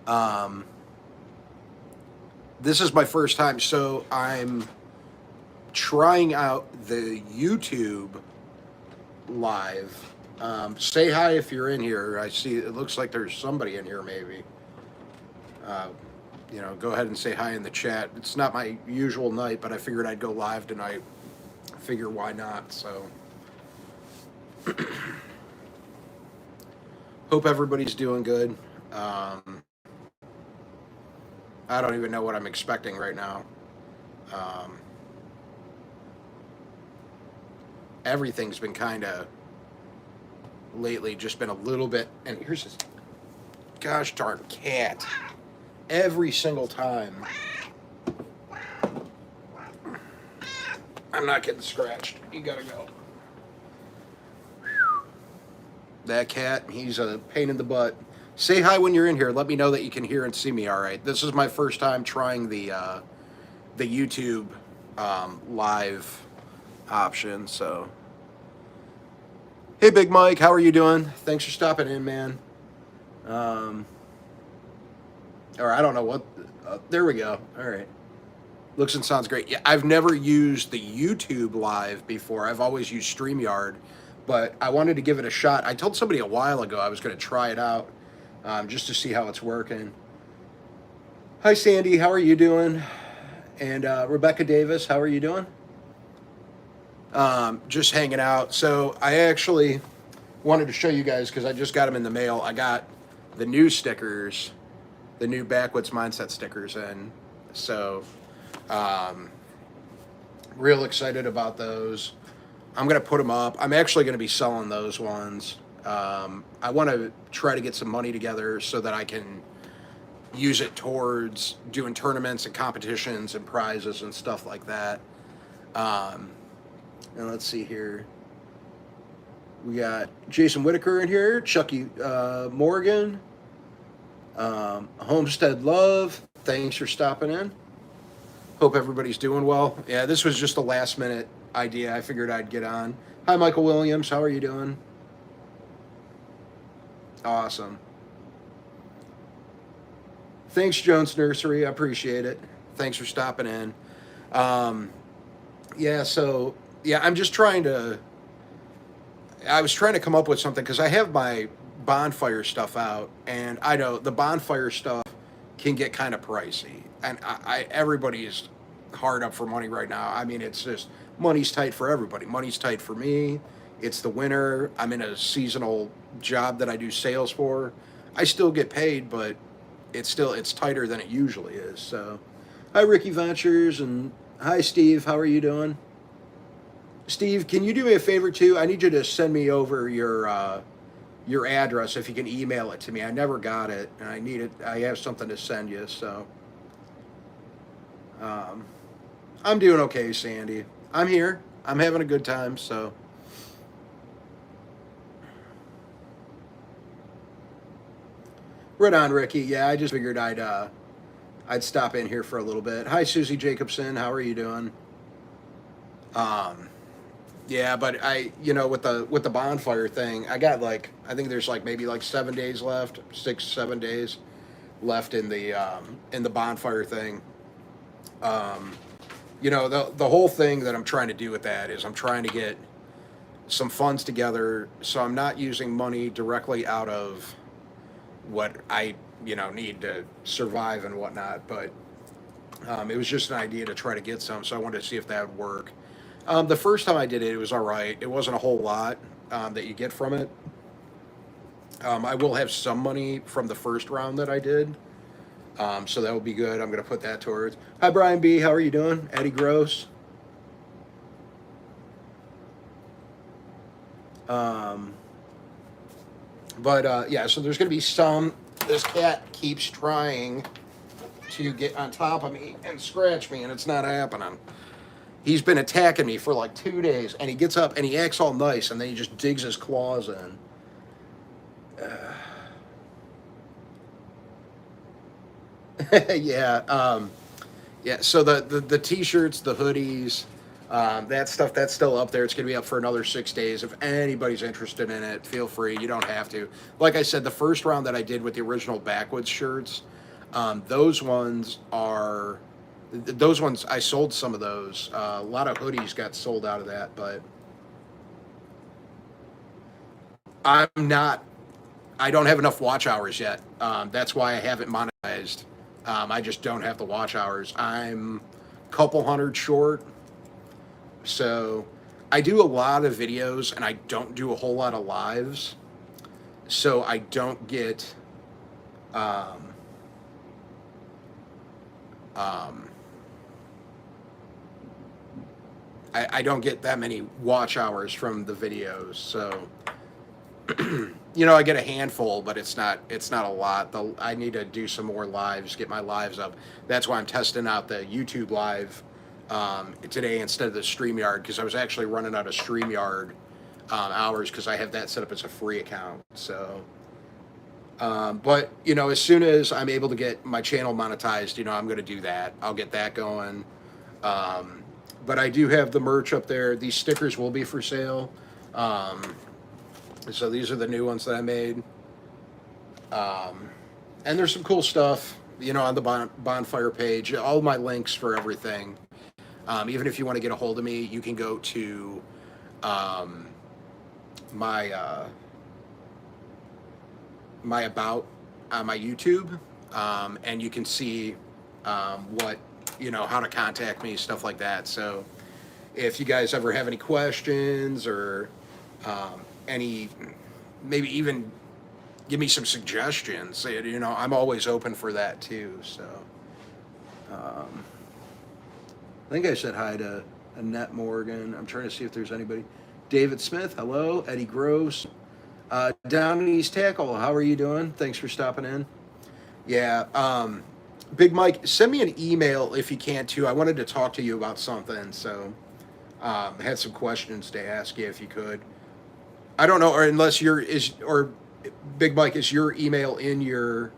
Um, this is my first time, so I'm trying out the YouTube live. Say hi if you're in here. I see it looks like there's somebody in here, maybe. Uh, go ahead and say hi in the chat. It's not my usual night, but I figured I'd go live tonight. Figure why not? So, hope everybody's doing good. Um, I don't even know what I'm expecting right now. Um, Everything's been kind of lately just been a little bit. And here's this gosh darn cat. Every single time. I'm not getting scratched. You gotta go. That cat, he's a pain in the butt. Say hi when you're in here. Let me know that you can hear and see me all right. This is my first time trying the YouTube live option. So, hey, Big Mike, how are you doing? Thanks for stopping in, man. Or I don't know what. There we go. All right. Looks and sounds great. Yeah, I've never used the YouTube live before. I've always used StreamYard, but I wanted to give it a shot. I told somebody a while ago I was going to try it out just to see how it's working. Hi, Sandy. How are you doing? And Rebecca Davis, how are you doing? Just hanging out. So I actually wanted to show you guys because I just got them in the mail. I got the new stickers, the new Backwoods Mindset stickers, and so real excited about those. I'm going to put them up. I'm actually going to be selling those ones. I want to try to get some money together so that I can use it towards doing tournaments and competitions and prizes and stuff like that. And let's see here. We got Jason Whitaker in here, Chucky Morgan, Homestead Love. Thanks for stopping in. Hope everybody's doing well. Yeah, this was just a last minute idea. I figured I'd get on. Hi, Michael Williams. How are you doing? Awesome. Thanks, Jones Nursery. I appreciate it. Thanks for stopping in. I'm just trying to. I was trying to come up with something because I have my bonfire stuff out, and I know the bonfire stuff can get kind of pricey, and everybody's hard up for money right now. I mean, it's just money's tight for everybody. Money's tight for me. It's the winter. I'm in a seasonal job that I do sales for. I still get paid, but it's tighter than it usually is. So, hi Ricky Ventures and hi Steve. How are you doing? Steve, can you do me a favor too? I need you to send me over your address if you can email it to me. I never got it, and I need it. I have something to send you. So, um, I'm doing okay, Sandy. I'm here. I'm having a good time. So, right on, Ricky. Yeah, I just figured I'd stop in here for a little bit. Hi, Susie Jacobson. How are you doing? Um, Yeah, but with the bonfire thing, I got I think there's maybe 7 days left, 6 7 days left in the bonfire thing. Um, the whole thing that I'm trying to do with that is I'm trying to get some funds together, so I'm not using money directly out of what I need to survive and whatnot. But it was just an idea to try to get some, so I wanted to see if that would work. The first time I did it, it was all right. It wasn't a whole lot that you get from it. I will have some money from the first round that I did, so that will be good. I'm going to put that towards. Hi, Brian B. How are you doing? Eddie Gross. Um, but so there's going to be some. This cat keeps trying to get on top of me and scratch me, and it's not happening. He's been attacking me for 2 days, and he gets up and he acts all nice, and then he just digs his claws in. Yeah, yeah. So the t-shirts, the hoodies, That stuff, that's still up there. It's going to be up for another 6 days. If anybody's interested in it, feel free. You don't have to. Like I said, the first round that I did with the original Backwoods shirts, those ones are, those ones, I sold some of those. A lot of hoodies got sold out of that, but I'm not, I don't have enough watch hours yet. That's why I haven't monetized. I just don't have the watch hours. I'm a couple hundred short. So I do a lot of videos and I don't do a whole lot of lives. So I don't get um, um, I don't get that many watch hours from the videos. So I get a handful, but it's not a lot. I need to do some more lives, get my lives up. That's why I'm testing out the YouTube live today instead of the StreamYard, because I was actually running out of StreamYard hours because I have that set up as a free account. So, but as soon as I'm able to get my channel monetized, I'm going to do that. I'll get that going. Um, but I do have the merch up there. These stickers will be for sale. So these are the new ones that I made. And there's some cool stuff, on the bonfire page. All my links for everything. Even if you want to get a hold of me, you can go to my my about on my YouTube, and you can see what how to contact me, stuff like that. So if you guys ever have any questions or any, maybe even give me some suggestions, I'm always open for that too. So I think I said hi to Annette Morgan. I'm trying to see if there's anybody. David Smith, hello. Eddie Gross. Down East Tackle, how are you doing? Thanks for stopping in. Yeah, Big Mike, send me an email if you can too. I wanted to talk to you about something, so I had some questions to ask you if you could. I don't know, or unless or Big Mike, is your email in your?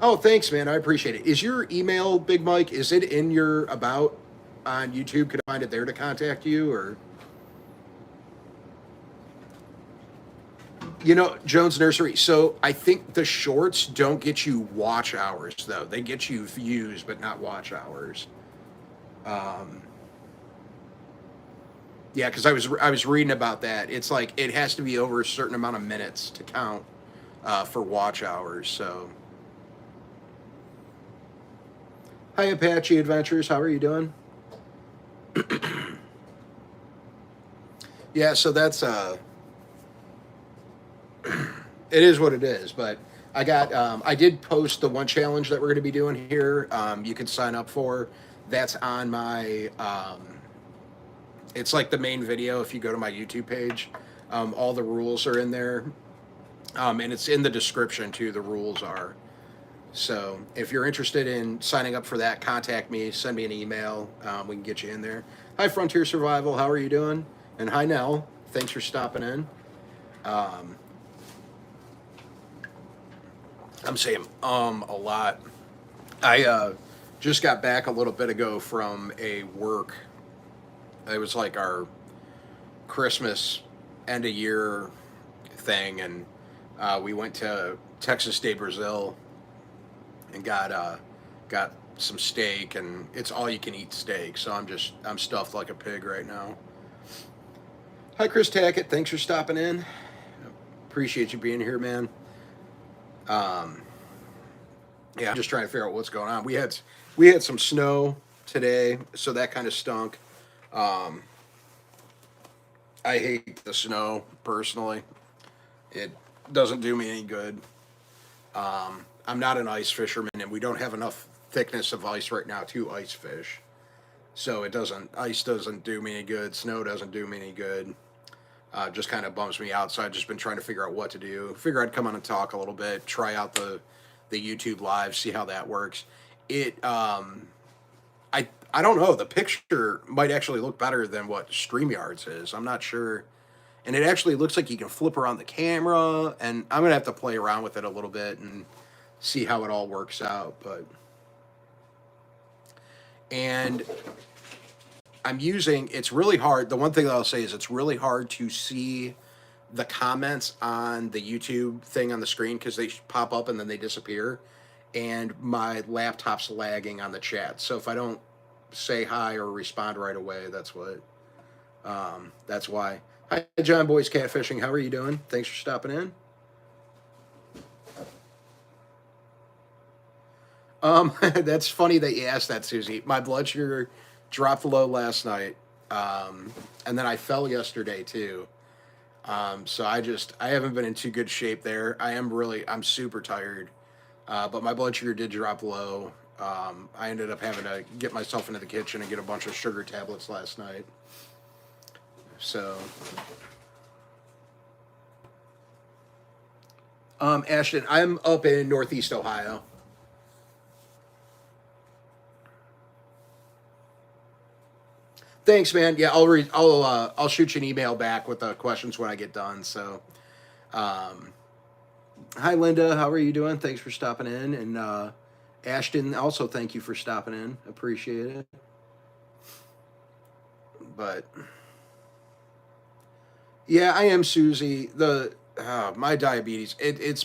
Oh, thanks, man. I appreciate it. Is your email, Big Mike? Is it in your about on YouTube? Could I find it there to contact you, or? Jones Nursery. So I think the shorts don't get you watch hours though. They get you views, but not watch hours. Um, yeah, because I was reading about that. It's like it has to be over a certain amount of minutes to count for watch hours. So, hi Apache Adventures. How are you doing? Yeah, so that's it is what it is. But I did post the one challenge that we're going to be doing here. You can sign up for. That's on my. It's like the main video. If you go to my YouTube page, all the rules are in there, and it's in the description too. The rules are. So if you're interested in signing up for that, contact me. Send me an email. We can get you in there. Hi Frontier Survival. How are you doing? And hi Nell. Thanks for stopping in. Um, I'm saying a lot. I just got back a little bit ago from a work. It was like our Christmas end of year thing, and we went to Texas de Brazil and got some steak, and it's all you can eat steak. So I'm stuffed like a pig right now. Hi Chris Tackett, thanks for stopping in. Appreciate you being here, man. Um, yeah, I'm just trying to figure out what's going on. We had some snow today, so that kind of stunk. Um, I hate the snow personally. It doesn't do me any good. I'm not an ice fisherman, and we don't have enough thickness of ice right now to ice fish. So ice doesn't do me any good. Snow doesn't do me any good. Just kind of bums me out. So I've just been trying to figure out what to do. Figure I'd come on and talk a little bit, try out the YouTube live, see how that works. I don't know. The picture might actually look better than what StreamYards is. I'm not sure. And it actually looks like you can flip around the camera, and I'm gonna have to play around with it a little bit and see how it all works out. And I'm using, it's really hard. The one thing that I'll say is it's really hard to see the comments on the YouTube thing on the screen because they pop up and then they disappear. And my laptop's lagging on the chat. So if I don't say hi or respond right away, that's what, that's why. Hi, John Boy's Catfishing. How are you doing? Thanks for stopping in. That's funny that you asked that, Susie. My blood sugar dropped low last night, and then I fell yesterday too. So I haven't been in too good shape there. I'm super tired, but my blood sugar did drop low. I ended up having to get myself into the kitchen and get a bunch of sugar tablets last night. So, Ashton, I'm up in Northeast Ohio. Thanks, man. Yeah, I'll shoot you an email back with the questions when I get done. So, um, hi, Linda. How are you doing? Thanks for stopping in. And Ashton, also thank you for stopping in. Appreciate it. But yeah, I am Susie. My diabetes. It's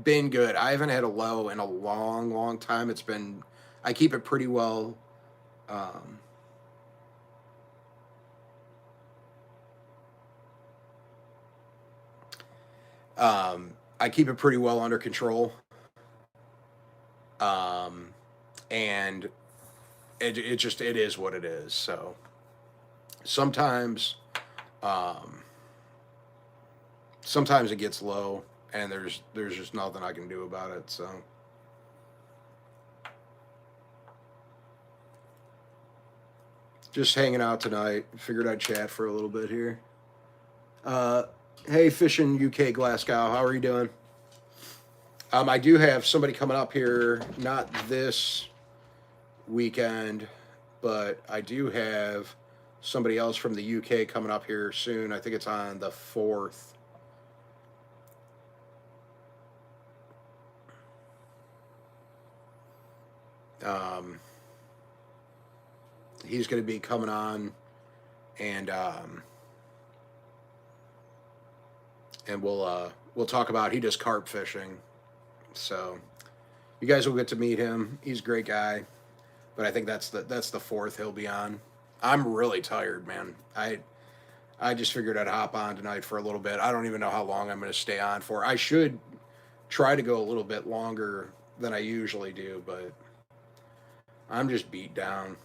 been good. I haven't had a low in a long, long time. I keep it pretty well. Um, I keep it pretty well under control. Um, and it is what it is. So sometimes, um, sometimes it gets low, and there's just nothing I can do about it. So just hanging out tonight. Figured I'd chat for a little bit here. Uh, hey, Fishing UK Glasgow, how are you doing? I do have somebody coming up here, not this weekend, but I do have somebody else from the UK coming up here soon. I think it's on the 4th. Um, he's going to be coming on, and we'll talk about, he does carp fishing, so you guys will get to meet him. He's a great guy, but I think that's the 4th he'll be on. I'm really tired, man. I just figured I'd hop on tonight for a little bit. I don't even know how long I'm going to stay on for. I should try to go a little bit longer than I usually do, but I'm just beat down.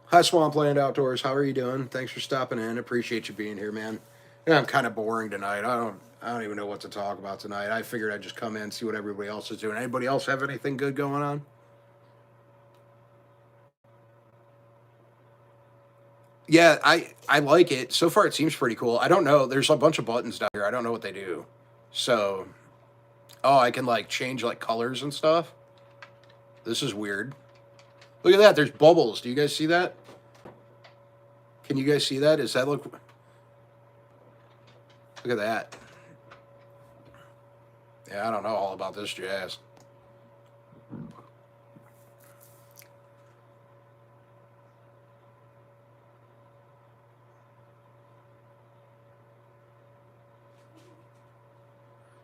Hi, Swampland Outdoors. How are you doing? Thanks for stopping in. Appreciate you being here, man. Yeah, I'm kind of boring tonight. I don't even know what to talk about tonight. I figured I'd just come in and see what everybody else is doing. Anybody else have anything good going on? Yeah, I like it. So far it seems pretty cool. I don't know. There's a bunch of buttons down here. I don't know what they do. So, oh, I can like change like colors and stuff. This is weird. Look at that. There's bubbles. Do you guys see that? Can you guys see that? Is that look? Look at that. Yeah, I don't know all about this jazz.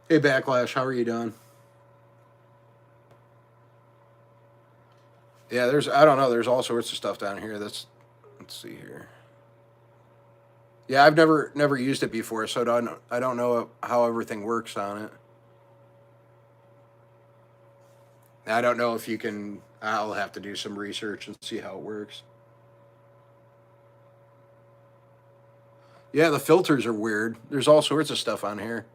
Hey, Backlash, how are you doing? Yeah, I don't know, there's all sorts of stuff down here. Let's see here. Yeah, I've never used it before, so I don't know how everything works on it. I don't know if you can. I'll have to do some research and see how it works. Yeah, the filters are weird. There's all sorts of stuff on here.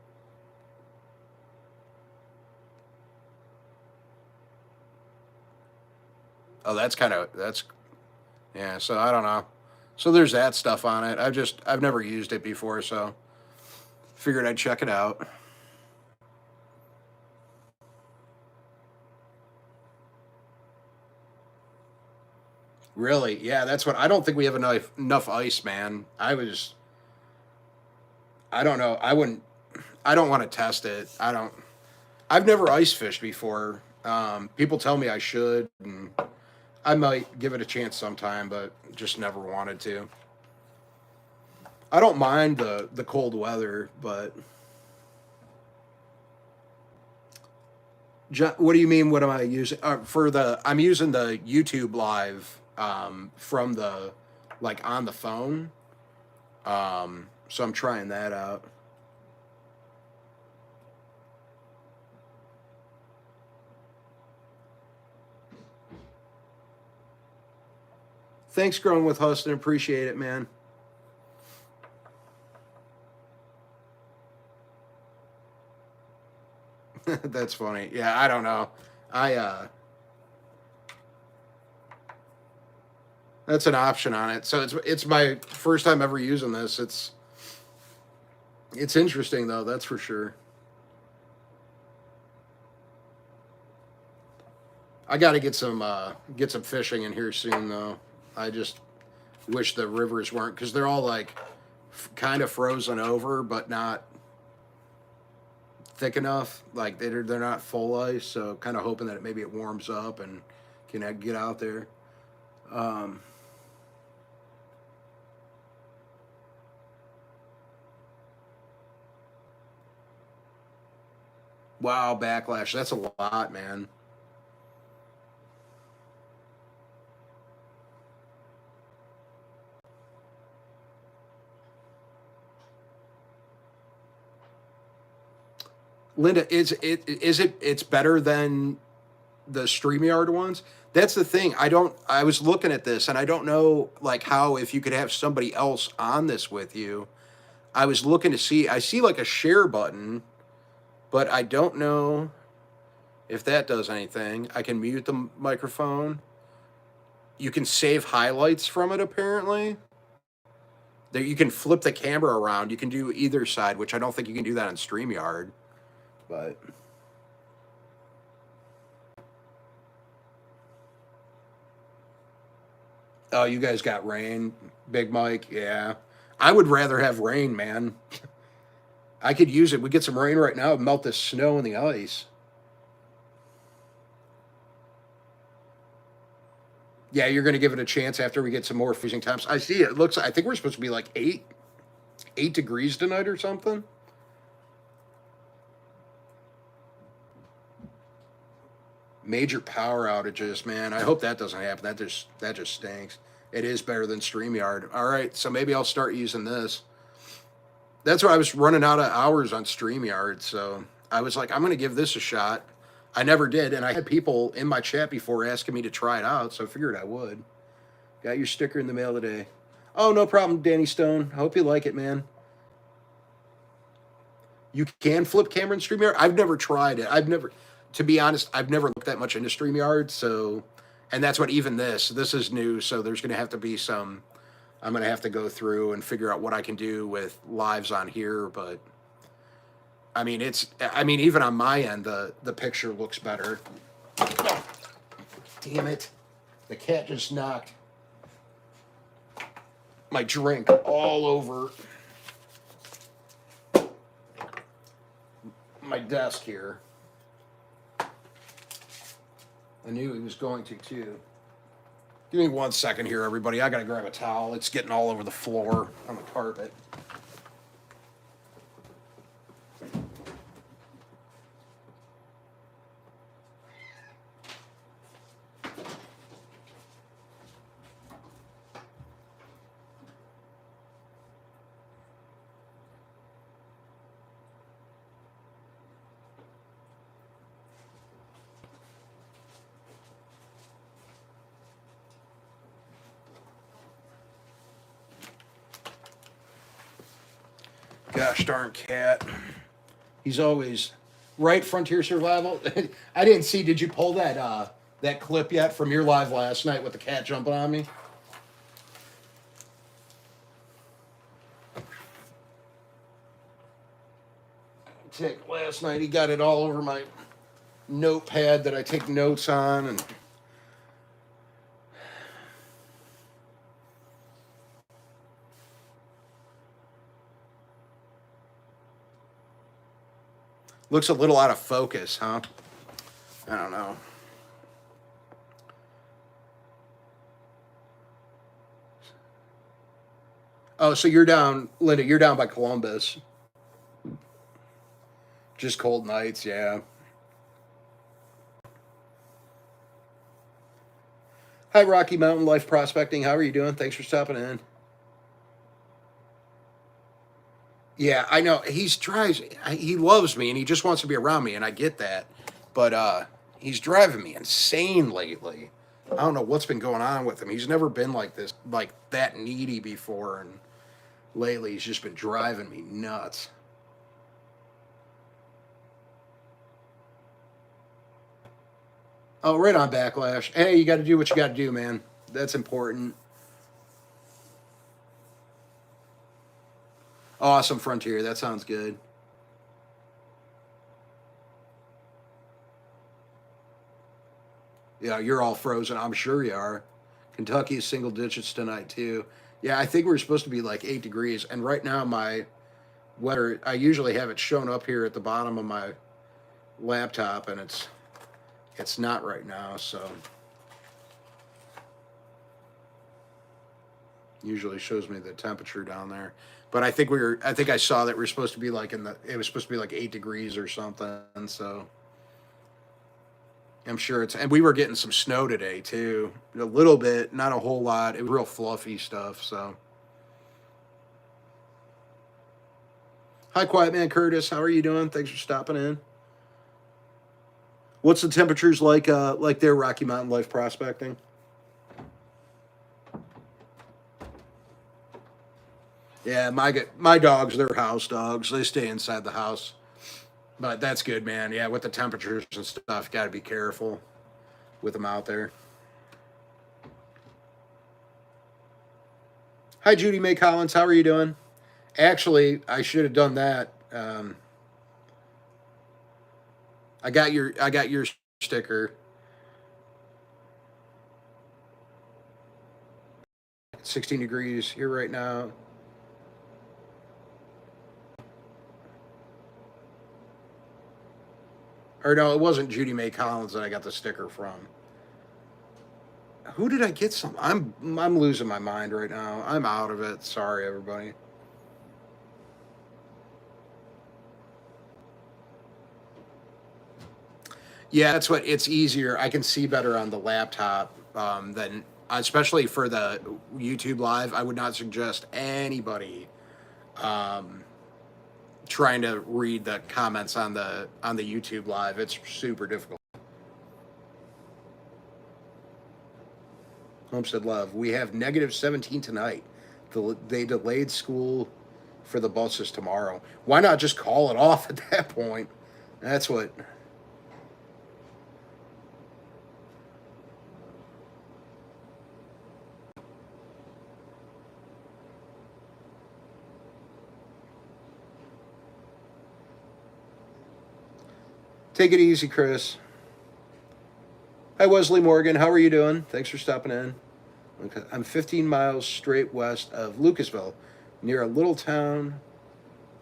Oh, that's yeah. So I don't know. So there's that stuff on it. I've never used it before, so figured I'd check it out. Really? Yeah, that's what I don't think we have enough ice, man. I don't know. I don't want to test it. I've never ice fished before. People tell me I should, and I might give it a chance sometime, but just never wanted to. I don't mind the cold weather, but what do you mean? What am I using for the? I'm using the YouTube live from the like on the phone. So I'm trying that out. Thanks, growing with Huston. Appreciate it, man. That's funny. Yeah, I don't know. I That's an option on it. So it's my first time ever using this. It's interesting though, that's for sure. I got to get some fishing in here soon though. I just wish the rivers weren't because they're all like kind of frozen over, but not thick enough. Like they're not full ice. So kind of hoping that maybe it warms up and can get out there. Um, wow, backlash. That's a lot, man. Linda, it's better than the StreamYard ones? That's the thing. I was looking at this and I don't know like how if you could have somebody else on this with you. I was looking to see I see like a share button, but I don't know if that does anything. I can mute the microphone. You can save highlights from it apparently. There you can flip the camera around. You can do either side, which I don't think you can do that on StreamYard. But oh, you guys got rain, Big Mike. Yeah, I would rather have rain, man. I could use it. We get some rain right now, melt this snow and the ice. Yeah, you're going to give it a chance after we get some more freezing temps. I see it. It looks. I think we're supposed to be like 8 degrees tonight or something. Major power outages, man. I hope that doesn't happen. That just stinks. It is better than StreamYard. All right, so maybe I'll start using this. That's why I was running out of hours on StreamYard, so I was like, I'm going to give this a shot. I never did, and I had people in my chat before asking me to try it out, so I figured I would. Got your sticker in the mail today. Oh, no problem, Danny Stone. I hope you like it, man. You can flip camera in StreamYard. I've never tried it. To be honest, I've never looked that much into StreamYard. So, and that's what even this is new. So there's going to have to be some. I'm going to have to go through and figure out what I can do with lives on here. But I mean, even on my end, the picture looks better. Oh, damn it! The cat just knocked my drink all over my desk here. I knew he was going to too. Give me 1 second here, everybody. I gotta grab a towel. It's getting all over the floor on the carpet. Gosh darn cat. He's always right. Frontier Survival. I didn't see. Did you pull that clip yet from your live last night with the cat jumping on me? Last night he got it all over my notepad that I take notes on, and looks a little out of focus, huh? I don't know. Oh, so you're down, Linda. You're down by Columbus. Just cold nights, yeah. Hi, Rocky Mountain Life Prospecting. How are you doing? Thanks for stopping in. Yeah, I know he's tries. He loves me and he just wants to be around me, and I get that. But he's driving me insane lately. I don't know what's been going on with him. He's never been like this, like that needy before, and lately he's just been driving me nuts. Oh, right on Backlash. Hey, you got to do what you got to do, man. That's important. Awesome Frontier. That sounds good. Yeah, you're all frozen. I'm sure you are. Kentucky is single digits tonight too. Yeah, I think we're supposed to be like 8 degrees, and right now my weather. I usually have it shown up here at the bottom of my laptop, and it's not right now. So usually shows me the temperature down there. But I think we were. I think I saw that we're supposed to be like in the. It was supposed to be like 8 degrees or something. So I'm sure it's. And we were getting some snow today too. A little bit, not a whole lot. It was real fluffy stuff. So hi, Quiet Man Curtis. How are you doing? Thanks for stopping in. What's the temperatures like there, Rocky Mountain Life Prospecting? Yeah, my dogs, they're house dogs. They stay inside the house. But that's good, man. Yeah, with the temperatures and stuff, got to be careful with them out there. Hi, Judy May Collins. How are you doing? Actually, I should have done that. I got your sticker. 16 degrees here right now. Or no, it wasn't Judy May Collins that I got the sticker from. Who did I get some? I'm losing my mind right now. I'm out of it. Sorry, everybody. Yeah, that's what it's easier. I can see better on the laptop than, especially for the YouTube live. I would not suggest anybody um, trying to read the comments on the YouTube live. It's super difficult. Homestead Love. We have -17 tonight. They delayed school for the buses tomorrow. Why not just call it off at that point? That's what. Take it easy, Chris. Hi, Wesley Morgan. How are you doing? Thanks for stopping in. Okay. I'm 15 miles straight west of Lucasville, near a little town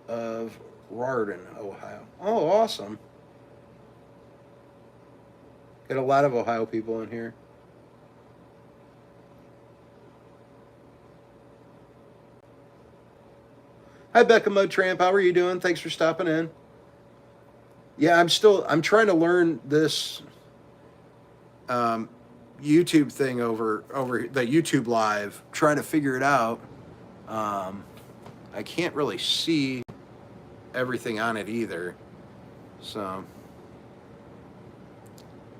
of Rardon, Ohio. Oh, awesome. Got a lot of Ohio people in here. Hi, Becca Mudtramp. How are you doing? Thanks for stopping in. Yeah, I'm trying to learn this um, YouTube thing over the YouTube live, trying to figure it out. Um, I can't really see everything on it either. So,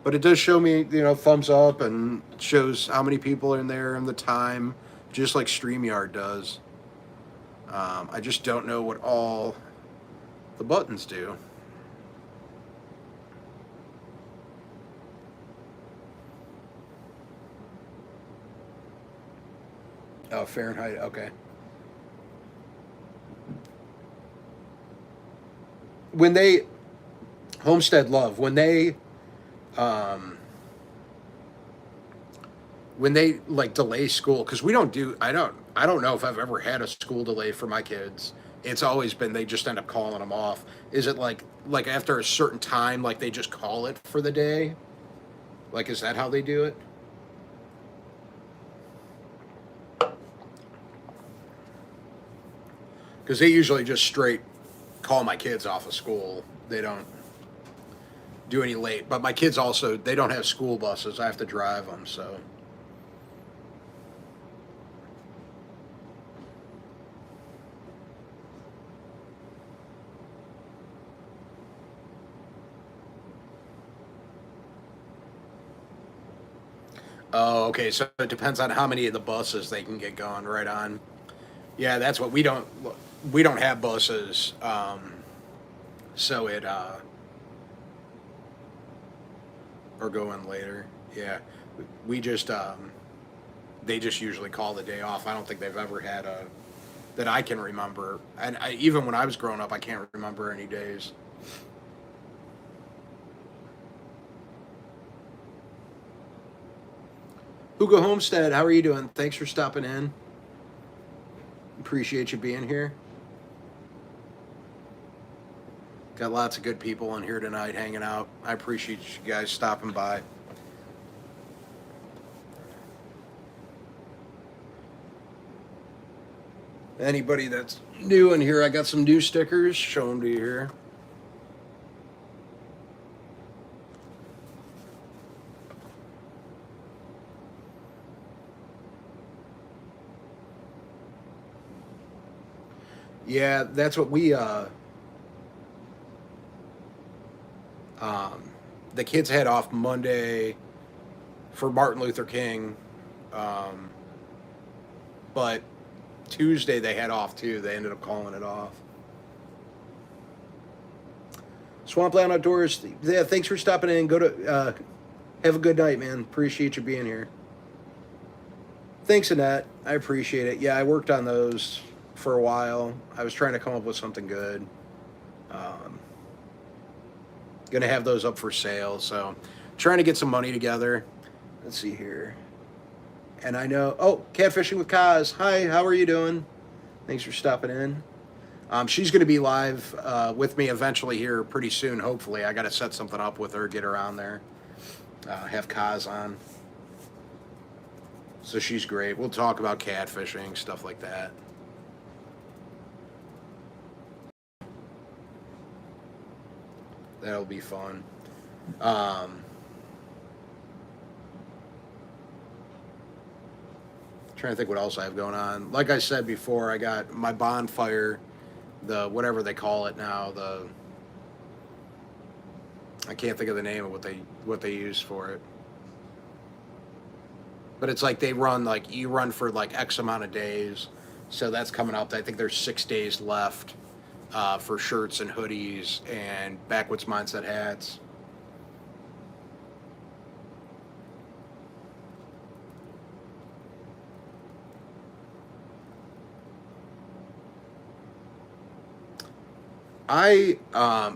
but it does show me, thumbs up, and shows how many people are in there and the time, just like StreamYard does. I just don't know what all the buttons do. Oh, Fahrenheit. Okay. When they Homestead Love, um, when they like delay school, because we don't do. I don't know if I've ever had a school delay for my kids. It's always been they just end up calling them off. Is it like after a certain time, like they just call it for the day? Like, is that how they do it? Because they usually just straight call my kids off of school. They don't do any late. But my kids also, they don't have school buses. I have to drive them, so. Oh, okay. So it depends on how many of the buses they can get going. Right on. Yeah, that's what we don't have buses. So it or go in later. Yeah, we just they just usually call the day off. I don't think they've ever had a that I can remember. And even when I was growing up, I can't remember any days. Hugo Homestead, how are you doing? Thanks for stopping in. Appreciate you being here. Got lots of good people in here tonight hanging out. I appreciate you guys stopping by. Anybody that's new in here, I got some new stickers. Show them to you here. Yeah, that's what we um the kids had off Monday for Martin Luther King. Um but Tuesday they had off too. They ended up calling it off. Swampland Outdoors. Yeah, thanks for stopping in. Go to have a good night, man. Appreciate you being here. Thanks, Annette. I appreciate it. Yeah, I worked on those for a while. I was trying to come up with something good. Um, Gonna have those up for sale, so trying to get some money together. Let's see here. And I know, oh, Catfishing with Kaz. Hi, how are you doing? Thanks for stopping in. She's going to be live with me eventually here pretty soon, hopefully. I got to set something up with her, get her on there, have Kaz on. So she's great. We'll talk about catfishing, stuff like that. That'll be fun. Um, Trying to think what else I have going on. Like I said before, I got my bonfire, the whatever they call it now, the I can't think of the name of what they use for it. But it's like they run like you run for like X amount of days. So that's coming up. I think there's 6 days left for shirts and hoodies and Backwoods Mindset hats.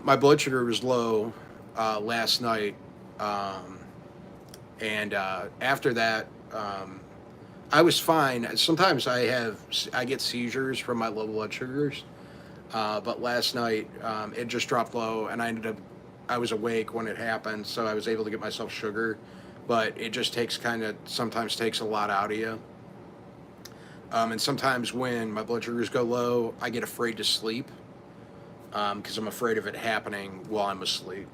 My blood sugar was low last night, um, and after that, I was fine. Sometimes I get seizures from my low blood sugars, but last night it just dropped low, and I was awake when it happened, so I was able to get myself sugar, but it just sometimes takes a lot out of you. And sometimes when my blood sugars go low, I get afraid to sleep because I'm afraid of it happening while I'm asleep.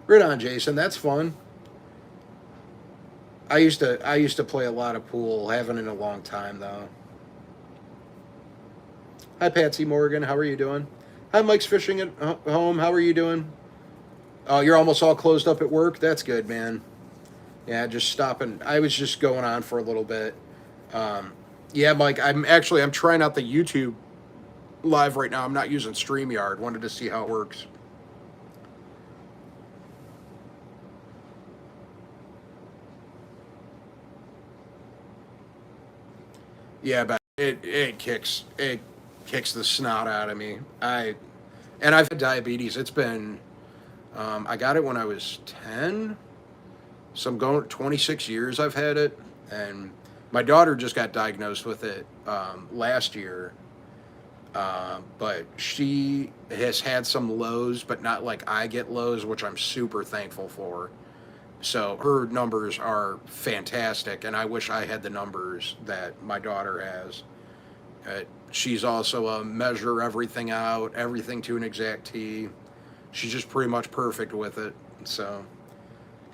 Right on, Jason. That's fun. I used to play a lot of pool. Haven't in a long time though. Hi, Patsy Morgan. How are you doing? Hi, Mike's fishing at home. How are you doing? Oh, you're almost all closed up at work. That's good, man. Yeah, just stopping. I was just going on for a little bit. Um, yeah, Mike. I'm trying out the YouTube live right now. I'm not using StreamYard. Wanted to see how it works. Yeah, but it kicks the snot out of me. I've had diabetes. It's been I got it when I was 10. So I'm going 26 years I've had it, and my daughter just got diagnosed with it last year. But she has had some lows, but not like I get lows, which I'm super thankful for. So her numbers are fantastic, and I wish I had the numbers that my daughter has. Uh, she's also a measure everything out, everything to an exact T. She's just pretty much perfect with it. So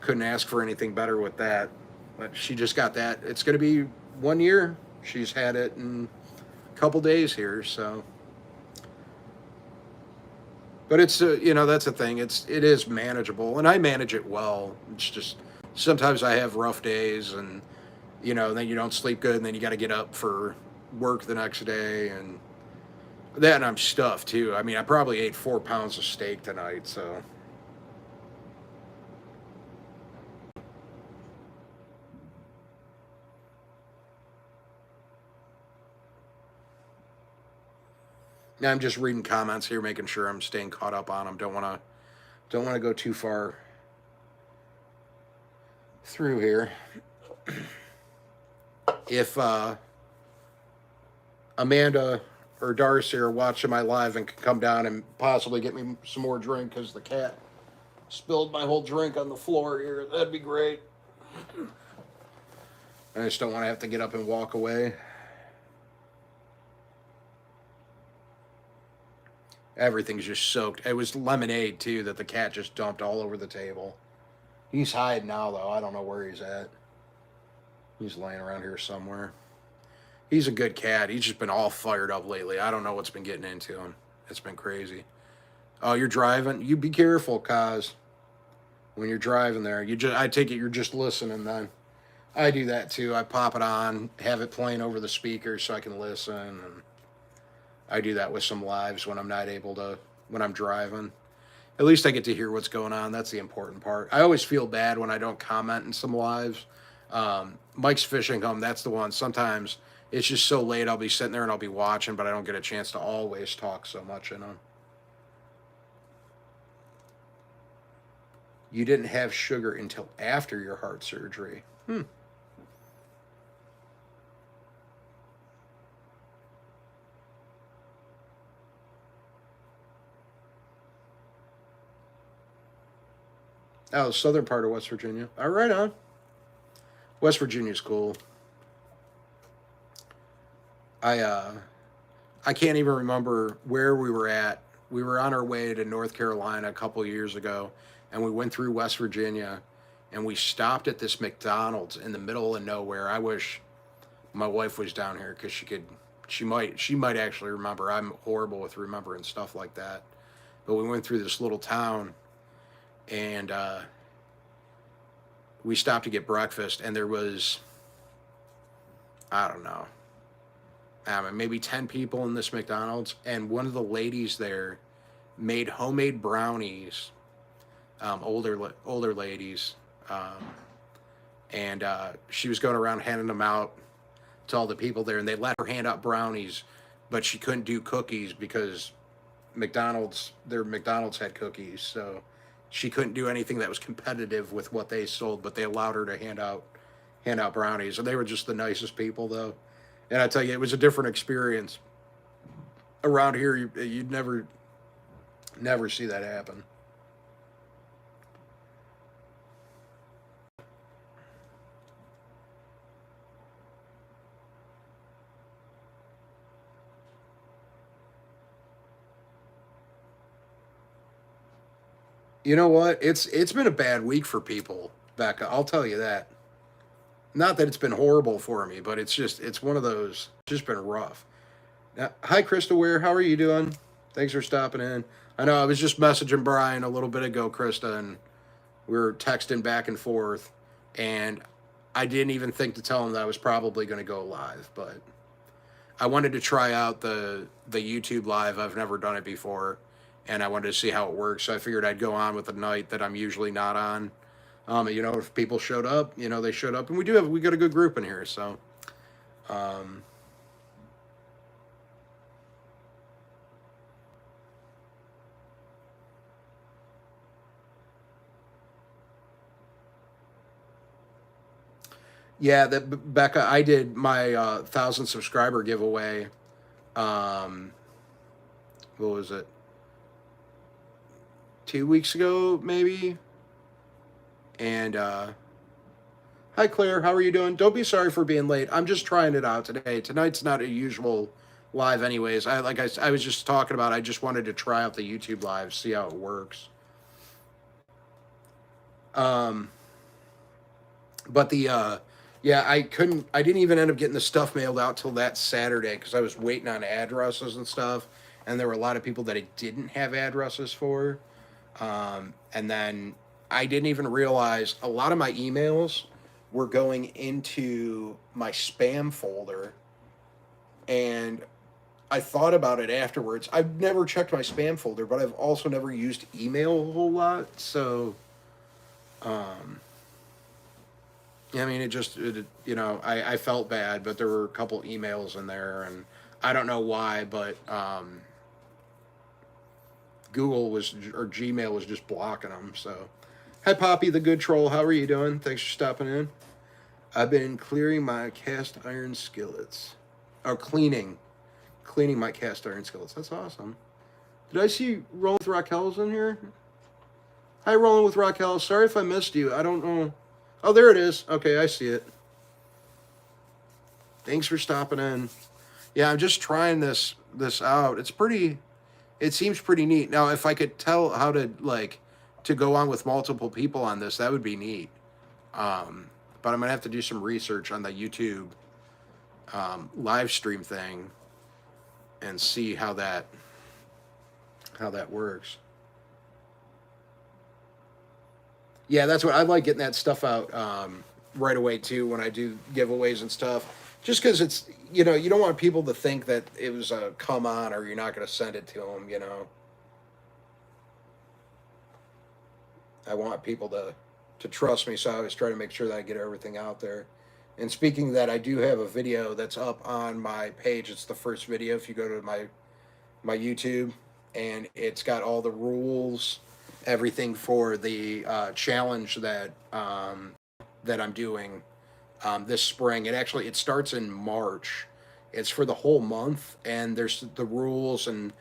couldn't ask for anything better with that. But she just got that. It's going to be 1 year. She's had it in a couple days here. So, but it's that's the thing. It is manageable, and I manage it well. It's just sometimes I have rough days, and then you don't sleep good, and then you got to get up for work the next day, and then I'm stuffed too. I mean, I probably ate 4 pounds of steak tonight, so. Now I'm just reading comments here, making sure I'm staying caught up on them. Don't want to go too far through here. If Amanda or Darcy are watching my live and can come down and possibly get me some more drink because the cat spilled my whole drink on the floor here, that'd be great. I just don't want to have to get up and walk away. Everything's just soaked. It was lemonade, too, that the cat just dumped all over the table. He's hiding now, though. I don't know where he's at. He's laying around here somewhere. He's a good cat. He's just been all fired up lately. I don't know what's been getting into him. It's been crazy. Oh, you're driving? You be careful, Kaz. When you're driving there, I take it you're just listening then. I do that, too. I pop it on, have it playing over the speakers so I can listen, and I do that with some lives when I'm driving. At least I get to hear what's going on. That's the important part. I always feel bad when I don't comment in some lives. Mike's Fishing Home, that's the one. Sometimes it's just so late, I'll be sitting there and I'll be watching, but I don't get a chance to always talk so much in them. You didn't have sugar until after your heart surgery. Oh, southern part of West Virginia. All right, on. West Virginia's cool. I can't even remember where we were at. We were on our way to North Carolina a couple years ago, and we went through West Virginia, and we stopped at this McDonald's in the middle of nowhere. I wish my wife was down here because she might actually remember. I'm horrible with remembering stuff like that. But we went through this little town, and we stopped to get breakfast, and there was, I don't know, maybe 10 people in this McDonald's, and one of the ladies there made homemade brownies, older ladies, and she was going around handing them out to all the people there, and they let her hand out brownies, but she couldn't do cookies because their McDonald's had cookies, so she couldn't do anything that was competitive with what they sold, but they allowed her to hand out brownies, and they were just the nicest people, though. And I tell you, it was a different experience. Around here, you'd never see that happen. You know what? It's been a bad week for people, Becca. I'll tell you that. Not that it's been horrible for me, but it's one of those. Just been rough. Now, hi, Krista Ware. How are you doing? Thanks for stopping in. I know I was just messaging Brian a little bit ago, Krista, and we were texting back and forth, and I didn't even think to tell him that I was probably going to go live, but I wanted to try out the YouTube live. I've never done it before, and I wanted to see how it works. So I figured I'd go on with a night that I'm usually not on. If people showed up, they showed up, and we got a good group in here. So, um, Yeah, that Becca, I did my 1,000 subscriber giveaway. Um, what was it? 2 weeks ago, maybe. And hi, Claire. How are you doing? Don't be sorry for being late. I'm just trying it out today. Tonight's not a usual live, anyways. I was just talking about. I just wanted to try out the YouTube live, see how it works. Um, but the yeah, I didn't even end up getting the stuff mailed out till that Saturday because I was waiting on addresses and stuff, and there were a lot of people that I didn't have addresses for. And then I didn't even realize a lot of my emails were going into my spam folder, and I thought about it afterwards. I've never checked my spam folder, but I've also never used email a whole lot. So, um, I mean, I felt bad, but there were a couple emails in there, and I don't know why, but Google was or Gmail was just blocking them. So, hi, Poppy, the good troll. How are you doing? Thanks for stopping in. I've been clearing my cast iron skillets. Oh, cleaning my cast iron skillets. That's awesome. Did I see Rolling with Raquel's in here? Hi, Rolling with Raquel. Sorry if I missed you. I don't know. Oh, there it is. Okay, I see it. Thanks for stopping in. Yeah, I'm just trying this out. It seems pretty neat. Now, if I could tell how to go on with multiple people on this, that would be neat. But I'm gonna have to do some research on the YouTube live stream thing and see how that works. Yeah, that's what I like, getting that stuff out right away too when I do giveaways and stuff. Just because it's you don't want people to think that it was a come on or you're not going to send it to them. I want people to trust me, so I always try to make sure that I get everything out there. And speaking of that, I do have a video that's up on my page. It's the first video if you go to my YouTube, and it's got all the rules, everything for the challenge that I'm doing this spring. It starts in March. It's for the whole month, and there's the rules, and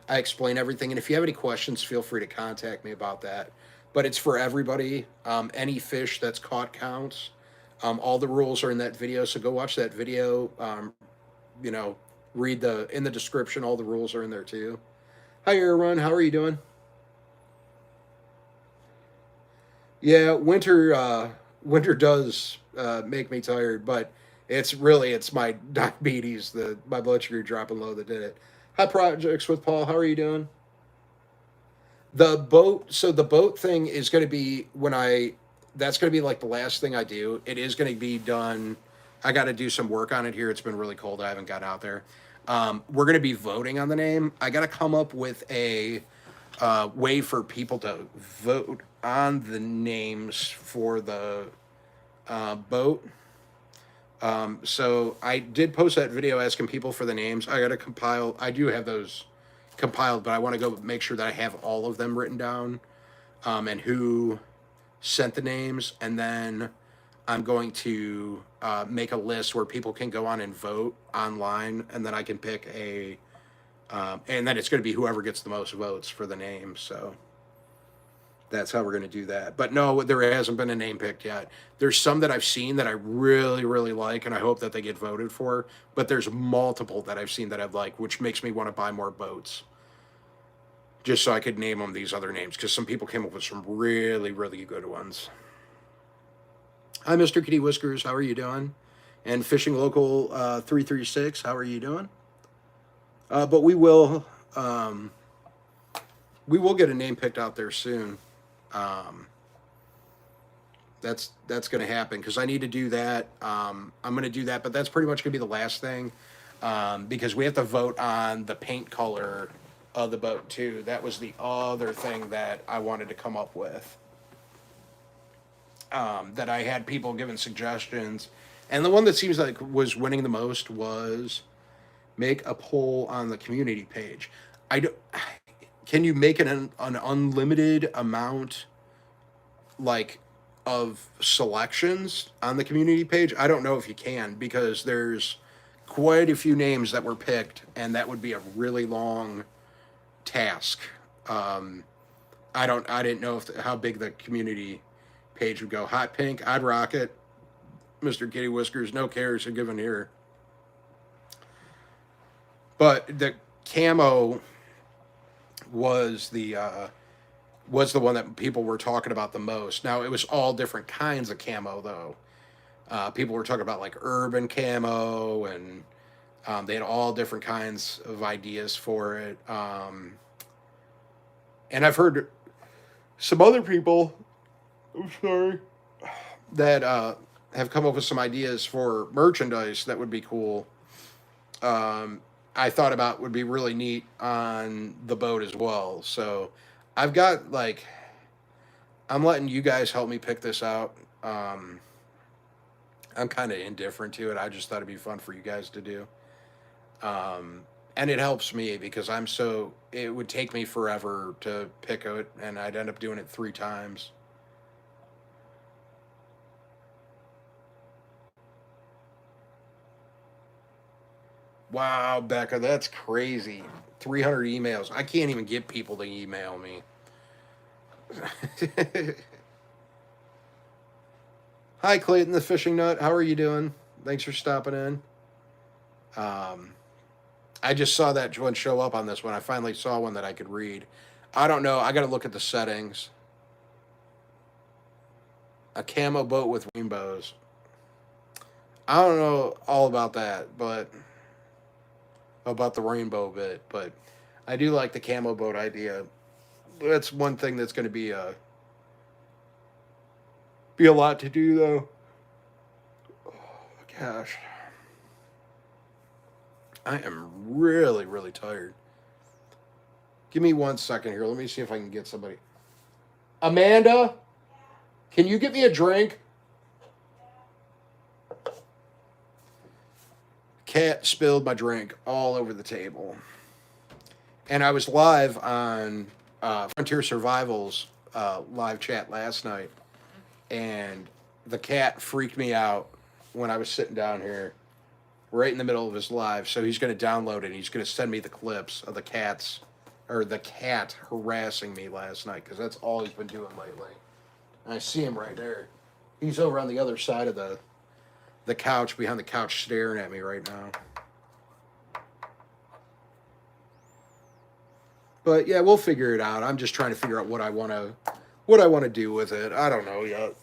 I explain everything. And if you have any questions, feel free to contact me about that. But it's for everybody. Any fish that's caught counts. All the rules are in that video, so go watch that video. You know, read in the description. All the rules are in there too. Hi, Aaron. How are you doing? Yeah, winter does make me tired, but it's my diabetes, my blood sugar dropping low that did it. Hi, Projects with Paul. How are you doing? The boat thing is going to be that's going to be like the last thing I do. It is going to be done. I got to do some work on it here. It's been really cold. I haven't got out there. We're going to be voting on the name. I got to come up with a way for people to vote on the names for the boat. So I did post that video asking people for the names. I got to compile. I do have those compiled, but I want to go make sure that I have all of them written down, and who sent the names, and then I'm going to make a list where people can go on and vote online, and then I can pick and then it's going to be whoever gets the most votes for the name. So that's how we're going to do that. But no, there hasn't been a name picked yet. There's some that I've seen that I really, really like, and I hope that they get voted for. But there's multiple that I've seen that I've liked, which makes me want to buy more boats, just so I could name them these other names, because some people came up with some really, really good ones. Hi, Mr. Kitty Whiskers. How are you doing? And Fishing Local 336. How are you doing? But we will get a name picked out there soon. Um, that's going to happen because I need to do that. I'm going to do that, but that's pretty much going to be the last thing, because we have to vote on the paint color of the boat too. That was the other thing that I wanted to come up with. That I had people giving suggestions, and the one that seems like was winning the most was make a poll on the community page. I do, can you make an unlimited amount, like of selections on the community page. I don't know if you can because there's quite a few names that were picked, and that would be a really long task. Um, I didn't know if how big the community page would go. Hot pink, I'd rock it. Mr. Kitty Whiskers, no cares are given here. But the camo was the one that people were talking about the most. Now it was all different kinds of camo though. People were talking about like urban camo, and they had all different kinds of ideas for it. And I've heard some other people, I'm sorry, that have come up with some ideas for merchandise that would be cool. I thought about would be really neat on the boat as well. So I've got like, I'm letting you guys help me pick this out. I'm kind of indifferent to it. I just thought it'd be fun for you guys to do. And it helps me because it would take me forever to pick it, and I'd end up doing it 3 times. Wow, Becca, that's crazy. 300 emails. I can't even get people to email me. Hi, Clayton the Fishing Nut. How are you doing? Thanks for stopping in. Um, I just saw that one show up on this one. I finally saw one that I could read. I don't know. I got to look at the settings. A camo boat with rainbows. I don't know all about that, but about the rainbow bit, but I do like the camo boat idea. That's one thing that's going to be a lot to do though. Oh, gosh, I am really really tired. Give me 1 second here. Let me see if I can get somebody. Amanda, can you get me a drink? Cat spilled my drink all over the table. And I was live on Frontier Survival's live chat last night, and the cat freaked me out when I was sitting down here right in the middle of his live. So he's going to download it, and he's going to send me the clips of the cat harassing me last night, because that's all he's been doing lately. And I see him right there. He's over on the other side of the couch, behind the couch, staring at me right now. But yeah, we'll figure it out. I'm just trying to figure out what I want to do with it. I don't know yet.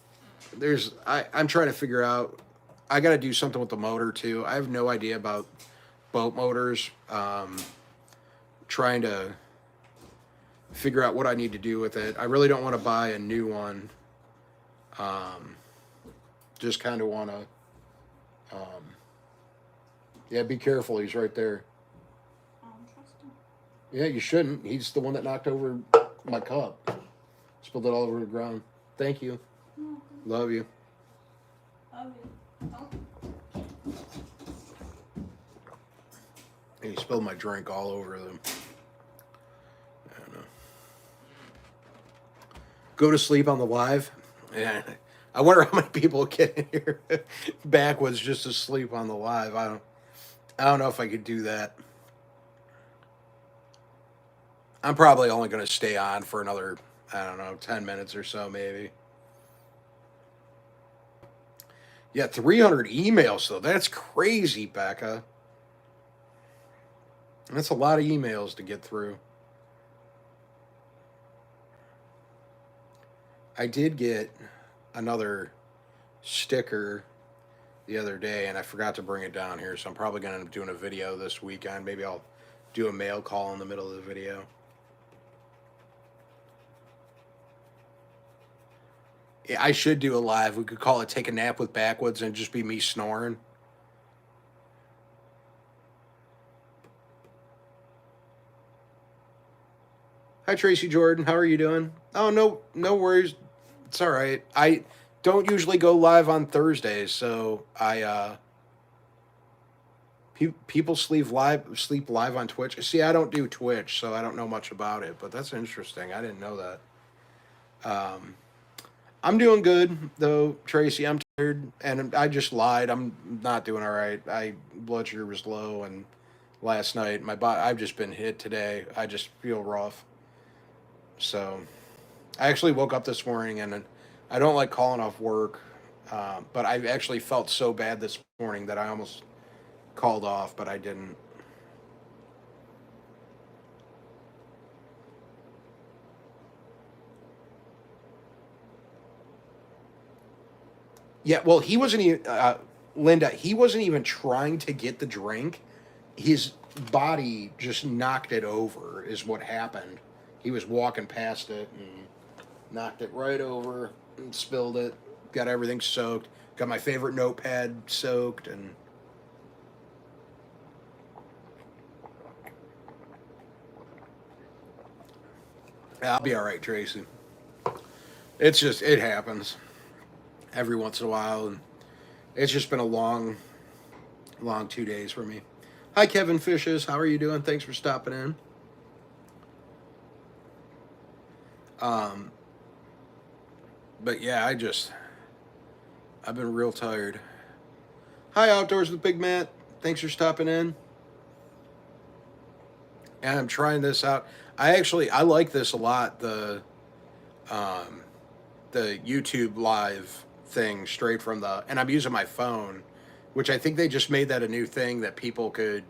I'm trying to figure out. I got to do something with the motor too. I have no idea about boat motors. Trying to figure out what I need to do with it. I really don't want to buy a new one. Just kind of want to. Yeah, be careful. He's right there. I don't trust him. Yeah, you shouldn't. He's the one that knocked over my cup. Spilled it all over the ground. Thank you. No. Love you. Love you. Oh. He spilled my drink all over them. I don't know. Go to sleep on the live? Yeah. I wonder how many people get in here backwards just to sleep on the live. I don't know if I could do that. I'm probably only going to stay on for another, I don't know, 10 minutes or so maybe. Yeah, 300 emails though. That's crazy, Becca. That's a lot of emails to get through. I did get another sticker the other day, and I forgot to bring it down here, so I'm probably going to end up doing a video this weekend. Maybe I'll do a mail call in the middle of the video. Yeah, I should do a live. We could call it Take a Nap with Backwoods and just be me snoring. Hi, Tracy Jordan. How are you doing? Oh, no worries. It's all right. I don't usually go live on Thursdays, so people sleep live on Twitch. See, I don't do Twitch, so I don't know much about it, but that's interesting. I didn't know that. I'm doing good though, Tracy. I'm tired, and I just lied. I'm not doing all right. I blood sugar was low, and last night my body. I've just been hit today. I just feel rough. So I actually woke up this morning, and I don't like calling off work, but I actually felt so bad this morning that I almost called off, but I didn't. Yeah, well, he wasn't even Linda. He wasn't even trying to get the drink. His body just knocked it over. Is what happened. He was walking past it and knocked it right over and spilled it. Got everything soaked. Got my favorite notepad soaked, and I'll be all right, Tracy. It's just it happens every once in a while, and it's just been a long 2 days for me. Hi, Kevin Fishes. How are you doing? Thanks for stopping in. Um, but yeah, I've been real tired. Hi, Outdoors with Big Matt. Thanks for stopping in. And I'm trying this out. I like this a lot. Um, the YouTube live thing straight from the, and I'm using my phone, which I think they just made that a new thing that people could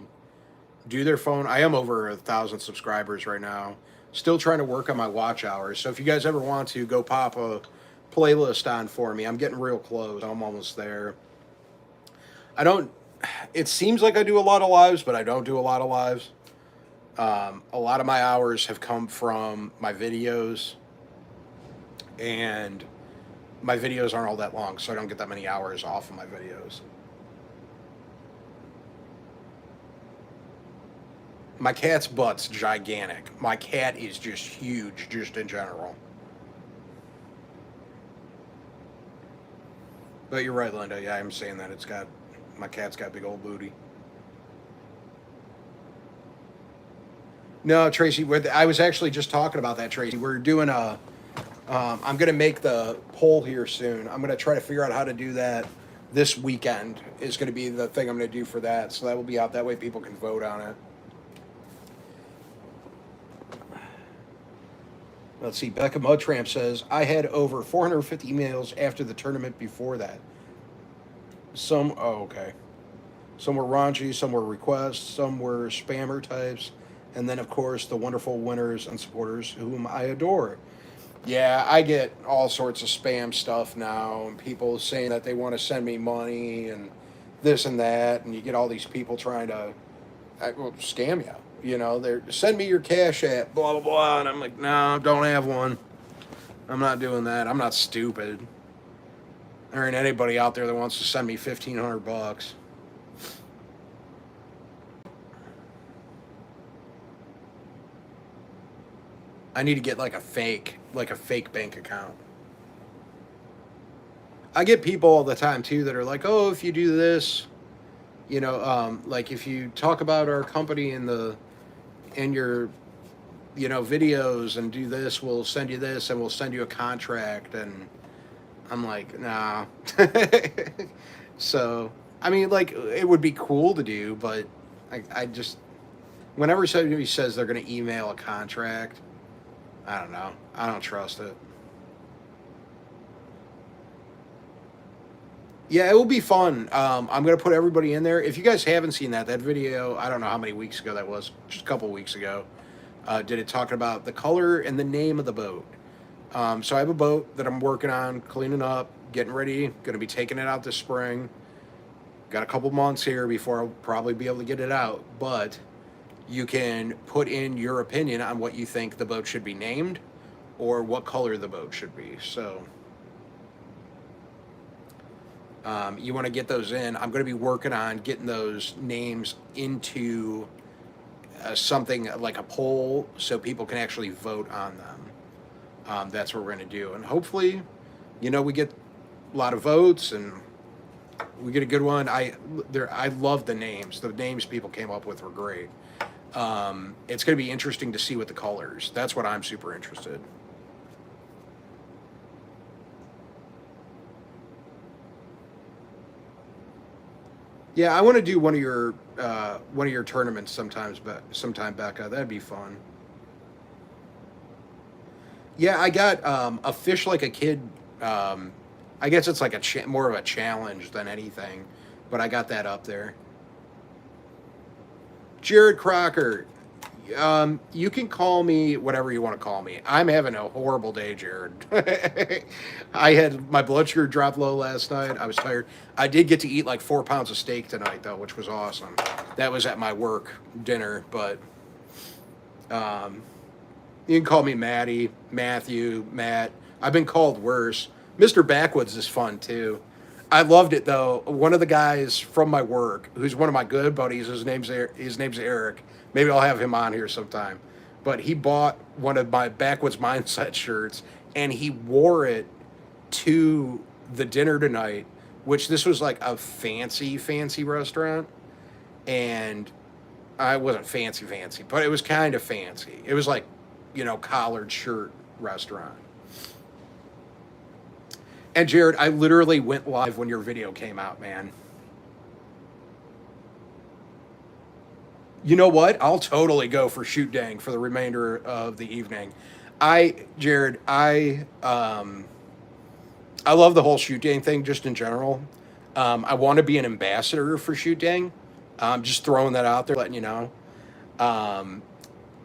do their phone. I am over 1,000 subscribers right now. Still trying to work on my watch hours. So if you guys ever want to go pop a playlist on for me, I'm getting real close. I'm almost there. I don't. It seems like I do a lot of lives, but I don't do a lot of lives. A lot of my hours have come from my videos, and my videos aren't all that long, so I don't get that many hours off of my videos. My cat's butt's gigantic. My cat is just huge, just in general. But you're right, Linda. Yeah, I'm saying that my cat's got big old booty. No, Tracy, I was actually just talking about that, Tracy. We're doing a. I'm gonna make the poll here soon. I'm gonna try to figure out how to do that this weekend. Is gonna be the thing I'm gonna do for that. So that will be out. That way people can vote on it. Let's see. Becca Mudtramp says I had over 450 emails after the tournament before that. Okay. Some were raunchy, some were requests, some were spammer types, and then of course the wonderful winners and supporters whom I adore. Yeah, I get all sorts of spam stuff now, and people saying that they want to send me money and this and that, and you get all these people trying to well, scam you. You know, they're send me your cash app, blah blah blah, and I'm like, no, don't have one. I'm not doing that. I'm not stupid. There ain't anybody out there that wants to send me $1,500. I need to get like a fake bank account. I get people all the time too that are like, oh, if you do this, like if you talk about our company in your videos and do this, we'll send you this and we'll send you a contract. And I'm like, nah. So I mean, like it would be cool to do, but I just whenever somebody says they're going to email a contract, I don't know. I don't trust it. Yeah, it will be fun. I'm gonna put everybody in there. If you guys haven't seen that video, I don't know how many weeks ago that was, just a couple weeks ago. Did it talking about the color and the name of the boat? So I have a boat that I'm working on, cleaning up, getting ready. Going to be taking it out this spring. Got a couple months here before I'll probably be able to get it out. But you can put in your opinion on what you think the boat should be named, or what color the boat should be. So. You want to get those in. I'm going to be working on getting those names into something like a poll so people can actually vote on them. That's what we're going to do. And hopefully, we get a lot of votes and we get a good one. I love the names. The names people came up with were great. It's going to be interesting to see what the colors. That's what I'm super interested. Yeah, I want to do one of your tournaments sometime, Becca. That'd be fun. Yeah, I got a fish like a kid. Um, I guess it's like more of a challenge than anything, but I got that up there. Jared Crocker, you can call me whatever you want to call me. I'm having a horrible day, Jared. I had my blood sugar drop low last night. I was tired. I did get to eat like 4 pounds of steak tonight, though, which was awesome. That was at my work dinner, but um, you can call me Maddie, Matthew, Matt. I've been called worse. Mr. Backwoods is fun too. I loved it though. One of the guys from my work, who's one of my good buddies, his name's Eric. Maybe I'll have him on here sometime. But he bought one of my Backwoods Mindset shirts and he wore it to the dinner tonight, which this was like a fancy restaurant. And I wasn't fancy, but it was kind of fancy. It was like, collared shirt restaurant. And Jared, I literally went live when your video came out, man. You know what? I'll totally go for shoot dang for the remainder of the evening. Jared, I love the whole shoot dang thing just in general. I want to be an ambassador for shoot dang. Just throwing that out there, letting you know. Um,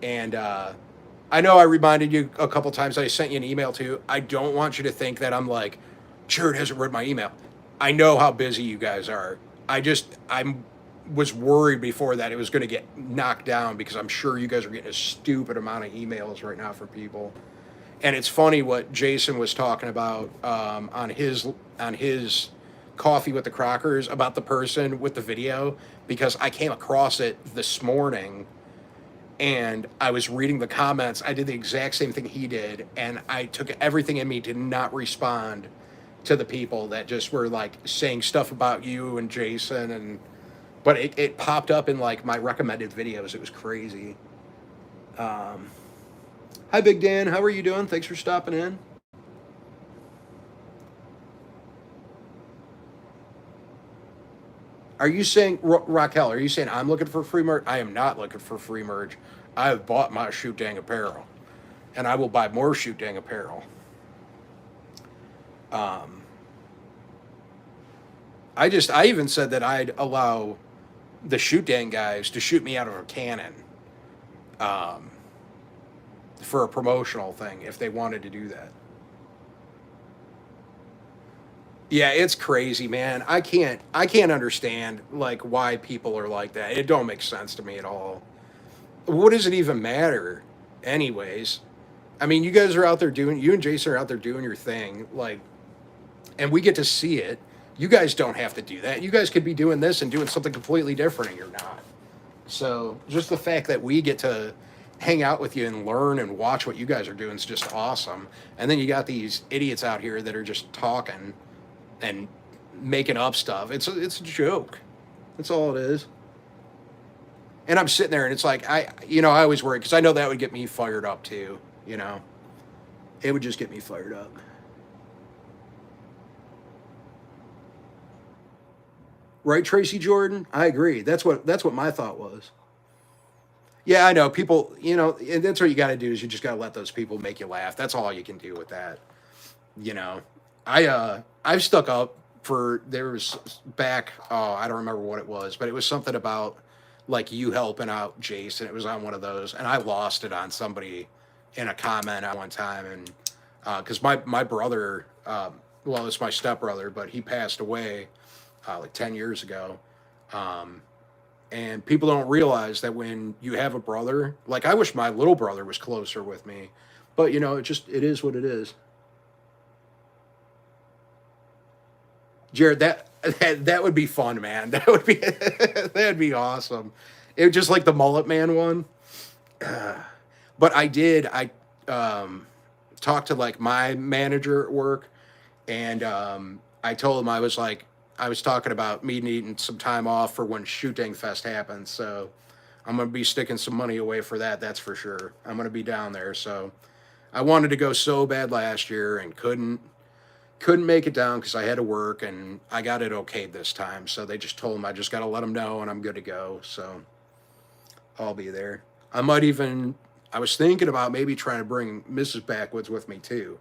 and I know I reminded you a couple times. I sent you an email too. I don't want you to think that I'm like, Jared hasn't read my email. I know how busy you guys are. I was worried before that it was going to get knocked down because I'm sure you guys are getting a stupid amount of emails right now from people. And it's funny what Jason was talking about on his coffee with the Crockers about the person with the video, because I came across it this morning and I was reading the comments. I did the exact same thing he did, and I took everything in me to not respond to the people that just were like saying stuff about you and Jason, and but it popped up in like my recommended videos. It was crazy. Um, Hi, Big Dan. How are you doing? Thanks for stopping in. Are you saying, Raquel, are you saying I'm looking for free merch? I am not looking for free merch. I have bought my Shoot Dang apparel, and I will buy more Shoot Dang apparel. Um, I even said that I'd allow the Shoot Dang guys to shoot me out of a cannon um, for a promotional thing if they wanted to do that. Yeah, it's crazy, man. I can't understand like why people are like that. It don't make sense to me at all. What does it even matter anyways? I mean, you and Jason are out there doing your thing, like, and we get to see it. You guys don't have to do that. You guys could be doing this and doing something completely different, and you're not. So just the fact that we get to hang out with you and learn and watch what you guys are doing is just awesome. And then you got these idiots out here that are just talking and making up stuff. It's a joke. That's all it is. And I'm sitting there and it's like I always worry because I know that would get me fired up too. You know, it would just get me fired up. Right, Tracy Jordan? I agree. That's what my thought was. Yeah, I know. People, and that's what you got to do is you just got to let those people make you laugh. That's all you can do with that. You know, I've stuck up for there was back. Oh, I don't remember what it was, but it was something about like you helping out Jason. It was on one of those, and I lost it on somebody in a comment at one time, and because my brother, well, it's my stepbrother, but he passed away like 10 years ago. Um, and people don't realize that when you have a brother, like I wish my little brother was closer with me, but it is what it is. Jared, that would be fun, man. That would be that'd be awesome. It was just like the Mullet Man one. But I talked to like my manager at work, and I told him I was talking about me needing some time off for when Shooting Fest happens. So I'm gonna be sticking some money away for that. That's for sure. I'm gonna be down there. So I wanted to go so bad last year and couldn't. couldn't make it down because I had to work, and I got it okayed this time. So they just told him I just got to let him know, and I'm good to go. So I'll be there. I might even. I was thinking about maybe trying to bring Mrs. Backwoods with me too.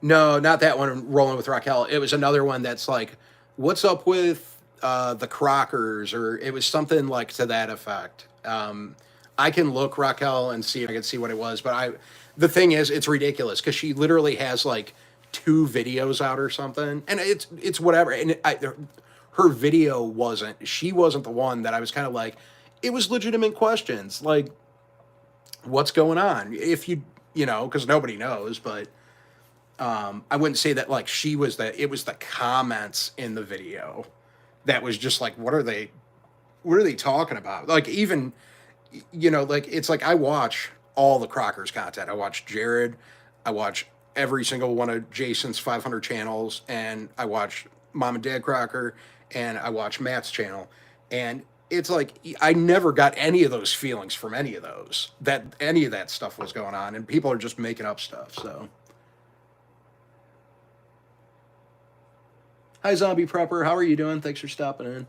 No, not that one. Rolling with Raquel. It was another one that's like, "What's up with the Crockers?" Or it was something like to that effect. I can look Raquel and see if I can see what it was, but the thing is, it's ridiculous because she literally has like two videos out or something, and it's whatever. And her video wasn't. She wasn't the one that I was kind of like. It was legitimate questions like, "What's going on?" If you know, because nobody knows, but I wouldn't say that like she was it was the comments in the video that was just like, what are they talking about? Like, even, like, it's like I watch all the Crockers content. I watch Jared, I watch every single one of Jason's 500 channels, and I watch Mom and Dad Crocker, and I watch Matt's channel. And it's like I never got any of those feelings from any of those, that any of that stuff was going on, and people are just making up stuff. So hi, Zombie Prepper. How are you doing? Thanks for stopping in.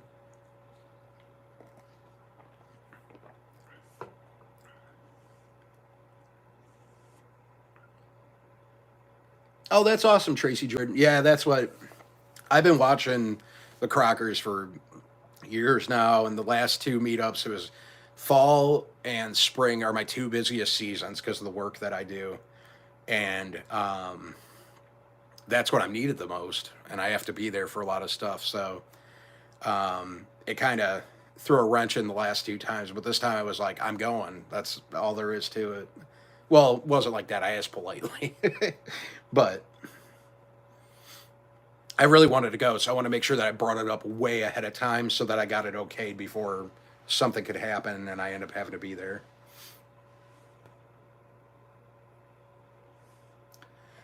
Oh, that's awesome, Tracy Jordan. Yeah, that's what I've been watching the Crockers for years now, and the last two meetups, it was fall and spring are my two busiest seasons because of the work that I do, and that's when I'm needed the most, and I have to be there for a lot of stuff. So it kind of threw a wrench in the last two times, but this time I was like, I'm going. That's all there is to it. Well, it wasn't like that. I asked politely, but I really wanted to go, so I want to make sure that I brought it up way ahead of time so that I got it okayed before something could happen and I end up having to be there.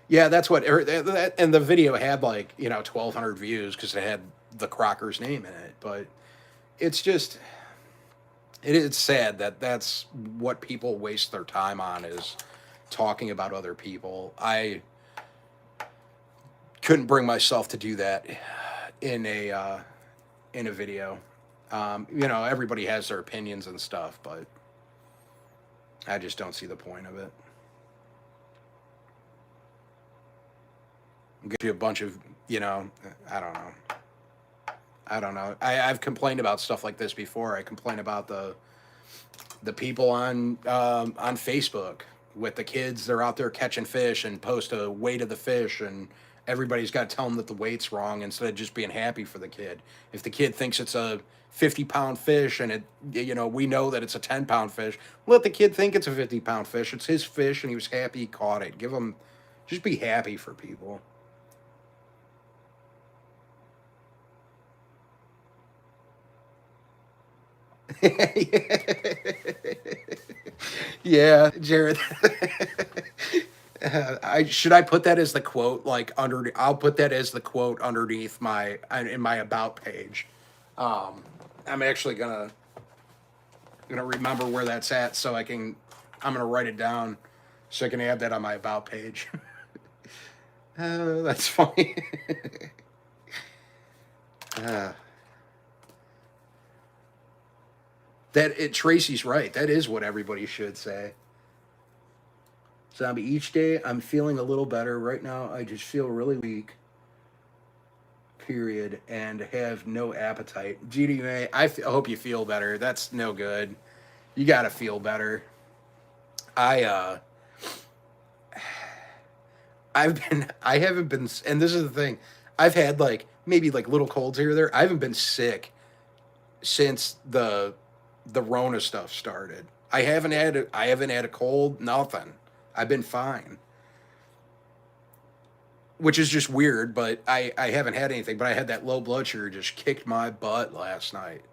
Yeah, that's what. And the video had like 1,200 views because it had the Crocker's name in it. But it's just, it's sad that that's what people waste their time on, is talking about other people. I couldn't bring myself to do that in a video. Everybody has their opinions and stuff, but I just don't see the point of it. Give you a bunch of, I don't know. I don't know. I've complained about stuff like this before. I complain about the people on Facebook with the kids. They're out there catching fish and post a weight of the fish, and everybody's got to tell them that the weight's wrong instead of just being happy for the kid. If the kid thinks it's a 50-pound fish and we know that it's a 10-pound fish, let the kid think it's a 50-pound fish. It's his fish and he was happy he caught it. Just be happy for people. Yeah, Jared. I put that as the quote like under. I'll put that as the quote underneath in my about page. I'm actually gonna remember where that's at so I'm gonna write it down so I can add that on my about page. That's funny. uh, Tracy's right. That is what everybody should say. Zombie, each day I'm feeling a little better. Right now I just feel really weak. Period, and have no appetite. GDMA, I hope you feel better. That's no good. You gotta feel better. I I haven't been, and this is the thing. I've had like maybe like little colds here or there. I haven't been sick since the Rona stuff started. I haven't had a cold, nothing. I've been fine. Which is just weird, but I haven't had anything, but I had that low blood sugar just kicked my butt last night.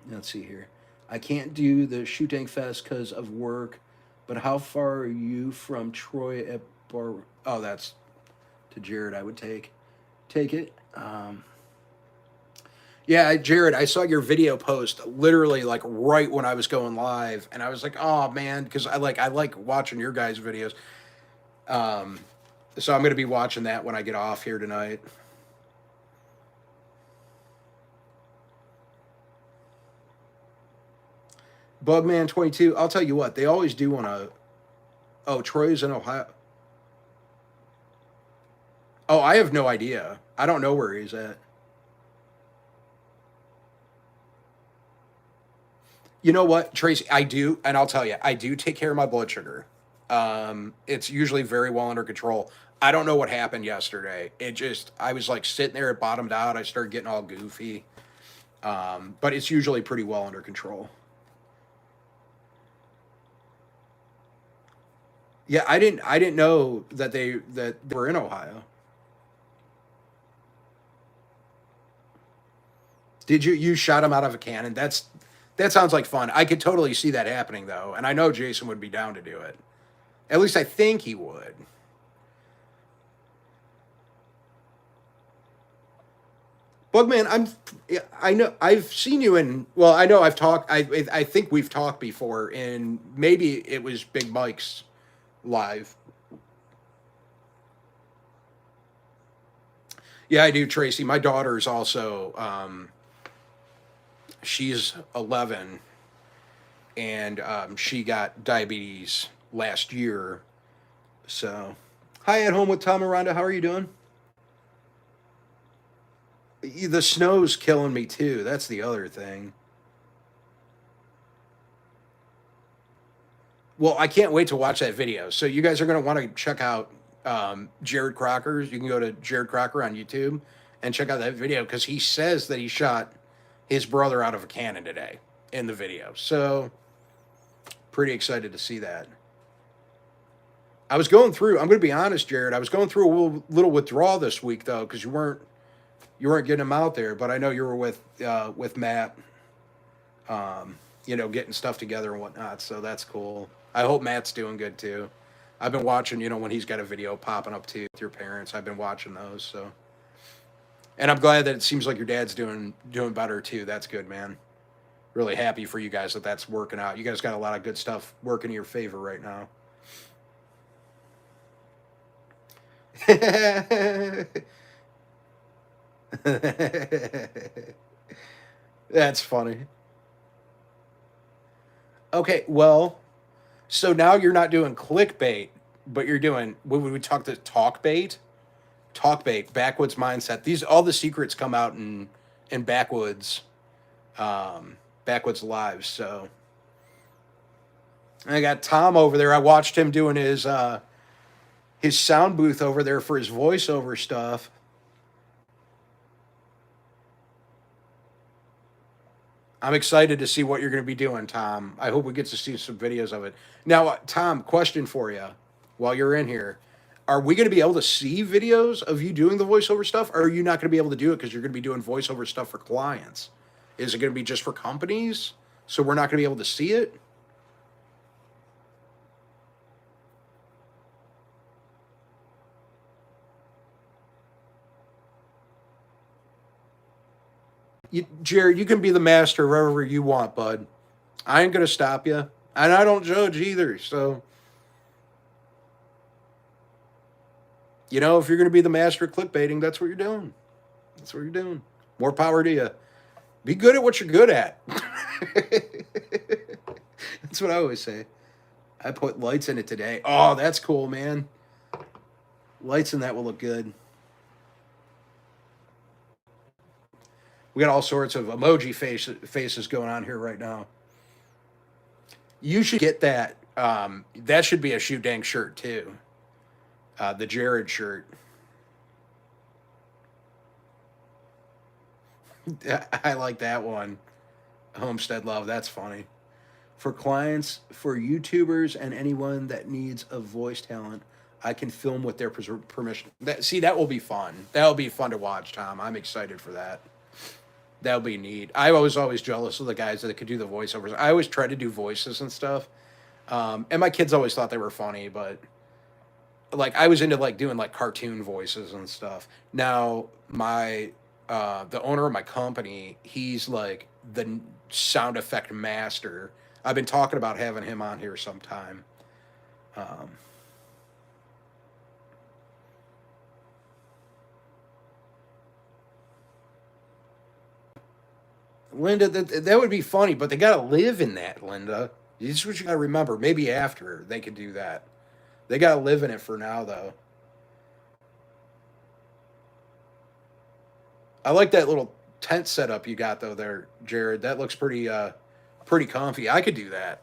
Let's see here. I can't do the shooting fest because of work, but how far are you from Troy at Bar? Oh, that's to Jared. I would take it. Yeah, Jared, I saw your video post literally like right when I was going live, and I was like, "Oh man," because I like watching your guys' videos. Um, so I'm gonna be watching that when I get off here tonight. Bugman 22. I'll tell you what, they always do want to. Oh, Troy's in Ohio. Oh, I have no idea. I don't know where he's at. You know what, Tracy? I do, and I'll tell you, I do take care of my blood sugar. It's usually very well under control. I don't know what happened yesterday. It just, I was like sitting there, it bottomed out. I started getting all goofy. But it's usually pretty well under control. Yeah, I didn't know that they were in Ohio. Did you shot him out of a cannon? That sounds like fun. I could totally see that happening though, and I know Jason would be down to do it. At least I think he would. Bugman, I know I've seen you in. Well, I know I've talked. I think we've talked before, and maybe it was Big Mike's live. Yeah, I do, Tracy. My daughter's also. She's 11, and she got diabetes last year. So, hi at home with Tom and Rhonda. How are you doing? The snow's killing me too. That's the other thing. Well, I can't wait to watch that video. So you guys are going to want to check out Jared Crocker's. You can go to Jared Crocker on YouTube and check out that video because he says that he shot his brother out of a cannon today in the video. So pretty excited to see that. I was going through. I'm going to be honest, Jared. I was going through a little withdrawal this week though because you weren't getting them out there. But I know you were with Matt. Getting stuff together and whatnot. So that's cool. I hope Matt's doing good too. I've been watching, when he's got a video popping up too with your parents. I've been watching those. So, and I'm glad that it seems like your dad's doing better too. That's good, man. Really happy for you guys that that's working out. You guys got a lot of good stuff working in your favor right now. That's funny. Okay, well, so now you're not doing clickbait, but you're doing what would we talk bait? Talk bait, backwoods mindset. These all the secrets come out in backwoods lives. So I got Tom over there. I watched him doing his sound booth over there for his voiceover stuff. I'm excited to see what you're going to be doing, Tom. I hope we get to see some videos of it. Now, Tom, question for you while you're in here. Are we going to be able to see videos of you doing the voiceover stuff, or are you not going to be able to do it because you're going to be doing voiceover stuff for clients? Is it going to be just for companies? So we're not going to be able to see it? Jared, you can be the master wherever you want, bud. I ain't going to stop you. And I don't judge either. So, if you're going to be the master of clickbaiting, that's what you're doing. That's what you're doing. More power to you. Be good at what you're good at. That's what I always say. I put lights in it today. Oh, that's cool, man. Lights in that will look good. We got all sorts of emoji faces going on here right now. You should get that. That should be a shoot dang shirt too. The Jared shirt. I like that one. Homestead Love. That's funny. For clients, for YouTubers, and anyone that needs a voice talent, I can film with their permission. That will be fun. That will be fun to watch, Tom. I'm excited for that. That'll be neat. I was always jealous of the guys that could do the voiceovers. I always tried to do voices and stuff. And my kids always thought they were funny, but like I was into like doing like cartoon voices and stuff. Now the owner of my company, he's like the sound effect master. I've been talking about having him on here sometime. Um, Linda, that would be funny, but they got to live in that, Linda. This is what you got to remember. Maybe after they could do that. They got to live in it for now, though. I like that little tent setup you got though, there, Jared. That looks pretty comfy. I could do that.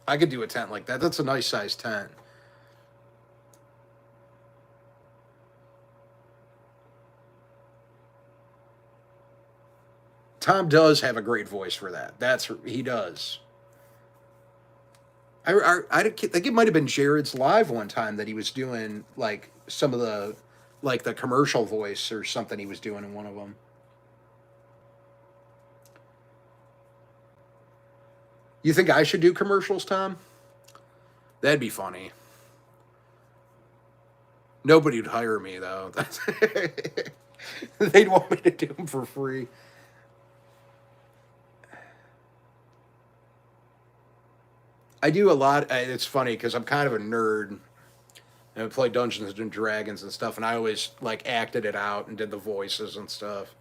I could do a tent like that. That's a nice sized tent. Tom does have a great voice for that. That's he does. I think it might have been Jared's live one time that he was doing like some of the like the commercial voice or something he was doing in one of them. You think I should do commercials, Tom? That'd be funny. Nobody'd hire me though. They'd want me to do them for free. I do a lot. It's funny because I'm kind of a nerd. And I play Dungeons and Dragons and stuff, and I always like acted it out and did the voices and stuff.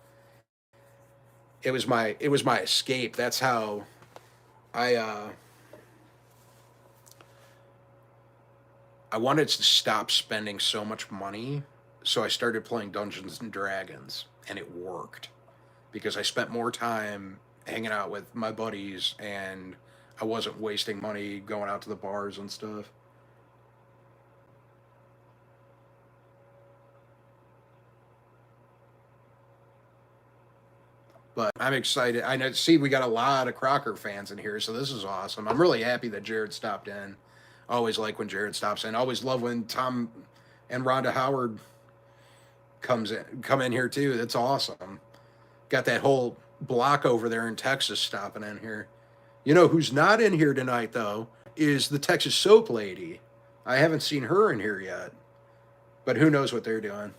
It was my escape. That's how I I wanted to stop spending so much money, so I started playing Dungeons and Dragons, and it worked because I spent more time hanging out with my buddies, and I wasn't wasting money going out to the bars and stuff. But I'm excited. I know. See, we got a lot of Crocker fans in here, so this is awesome. I'm really happy that Jared stopped in. Always like when Jared stops in. Always love when Tom and Rhonda Howard come in here too. That's awesome. Got that whole block over there in Texas stopping in here. You know who's not in here tonight though is the Texas Soap Lady. I haven't seen her in here yet, but who knows what they're doing?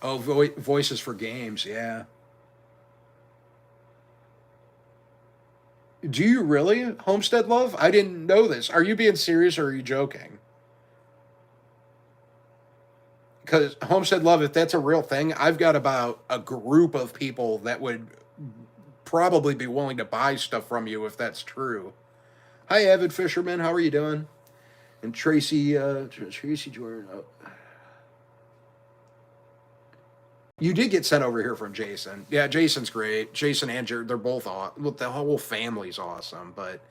Oh, voices for games. Yeah. Do you really, Homestead Love? I didn't know this. Are you being serious or are you joking? Because Homestead Love, if that's a real thing, I've got about a group of people that would probably be willing to buy stuff from you if that's true. Hi, Avid Fisherman. How are you doing? And Tracy Jordan. Oh. You did get sent over here from Jason. Yeah, Jason's great. Jason and Jared, they're both awesome. Well, the whole family's awesome. But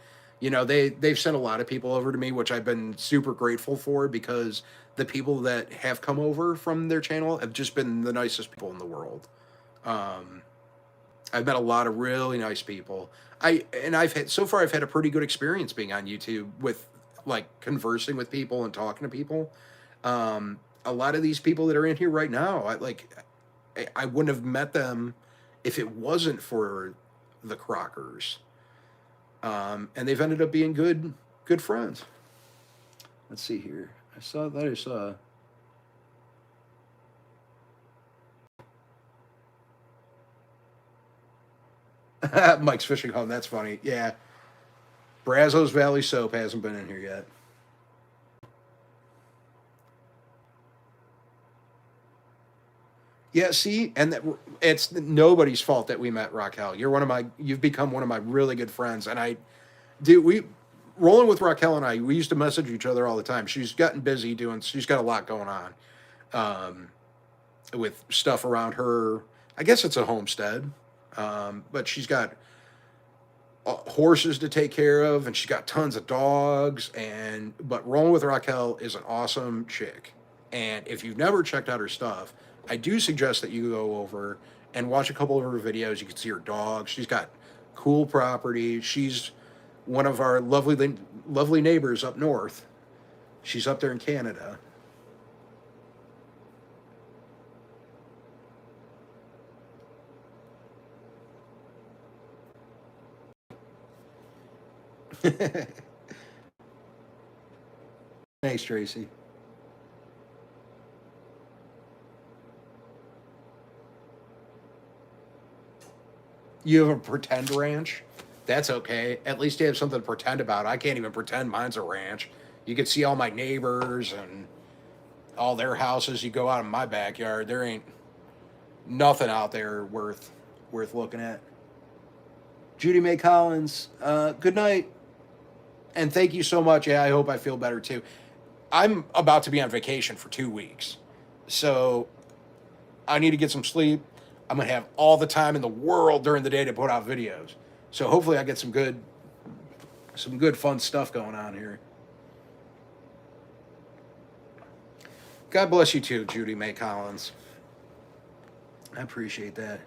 they've sent a lot of people over to me, which I've been super grateful for because the people that have come over from their channel have just been the nicest people in the world. Um, I've met a lot of really nice people. I've had a pretty good experience being on YouTube with like conversing with people and talking to people. A lot of these people that are in here right now, I wouldn't have met them if it wasn't for the Crockers. And they've ended up being good friends. Let's see here. I saw. Mike's fishing home. That's funny. Yeah. Brazos Valley Soap hasn't been in here yet. Yeah, see, and it's nobody's fault that we met Raquel. You've become one of my really good friends, and I do we rolling with Raquel and I. We used to message each other all the time. She's gotten busy doing. She's got a lot going on, um, with stuff around her. I guess it's a homestead, but she's got horses to take care of, and she's got tons of dogs. And but rolling with Raquel is an awesome chick. And if you've never checked out her stuff, I do suggest that you go over and watch a couple of her videos. You can see her dog. She's got cool property. She's one of our lovely neighbors up north. She's up there in Canada. Thanks, Tracy. You have a pretend ranch. That's okay. At least you have something to pretend about. I can't even pretend mine's a ranch. You can see all my neighbors and all their houses. You go out in my backyard, there ain't nothing out there worth looking at. Judy Mae Collins, good night. And thank you so much. Yeah, I hope I feel better too. I'm about to be on vacation for 2 weeks. So I need to get some sleep. I'm going to have all the time in the world during the day to put out videos. So hopefully I get some good fun stuff going on here. God bless you too, Judy Mae Collins. I appreciate that.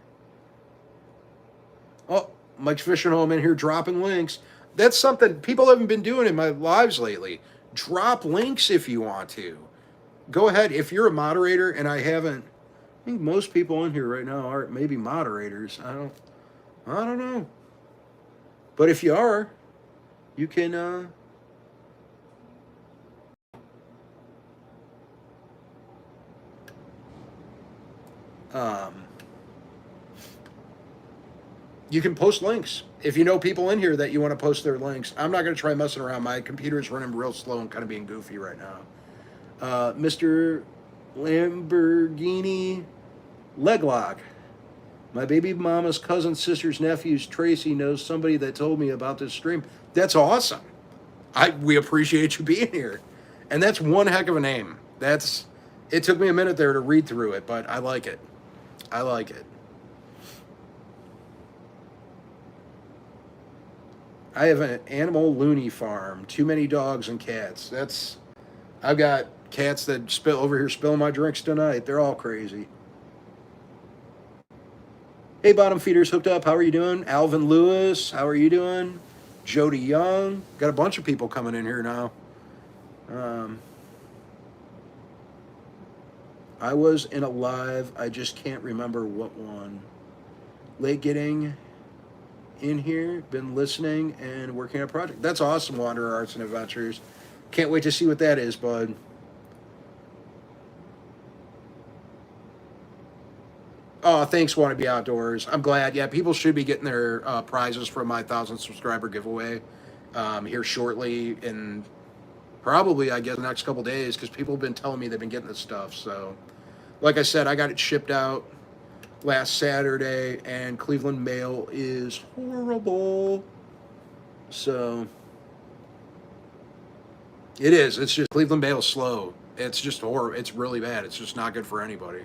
Oh, Mike's Fishing Home in here dropping links. That's something people haven't been doing in my lives lately. Drop links if you want to. Go ahead. If you're a moderator, and I think most people in here right now are maybe moderators. I don't know. But if you are, you can you can post links. If you know people in here that you want to post their links, I'm not going to try messing around. My computer is running real slow and kind of being goofy right now. Mr. Lamborghini Leglock. My baby mama's cousin, sister's nephew's Tracy knows somebody that told me about this stream. That's awesome. We appreciate you being here. And that's one heck of a name. It took me a minute there to read through it, but I like it. I like it. I have an animal loony farm. Too many dogs and cats. I've got cats that spilling my drinks tonight. They're all crazy. Hey, bottom feeders hooked up. How are you doing? Alvin Lewis, how are you doing? Jody Young. Got a bunch of people coming in here now. I was in a live. I just can't remember what one. Late getting in here. Been listening and working on a project. That's awesome, Wanderer Arts and Adventures. Can't wait to see what that is, bud. Oh, thanks, Want to Be Outdoors. I'm glad. Yeah, people should be getting their prizes from my 1,000 subscriber giveaway here shortly, in probably, I guess, the next couple days, because people have been telling me they've been getting this stuff. So, like I said, I got it shipped out last Saturday, and Cleveland mail is horrible. So, it is. It's just Cleveland mail is slow. It's just horrible. It's really bad. It's just not good for anybody.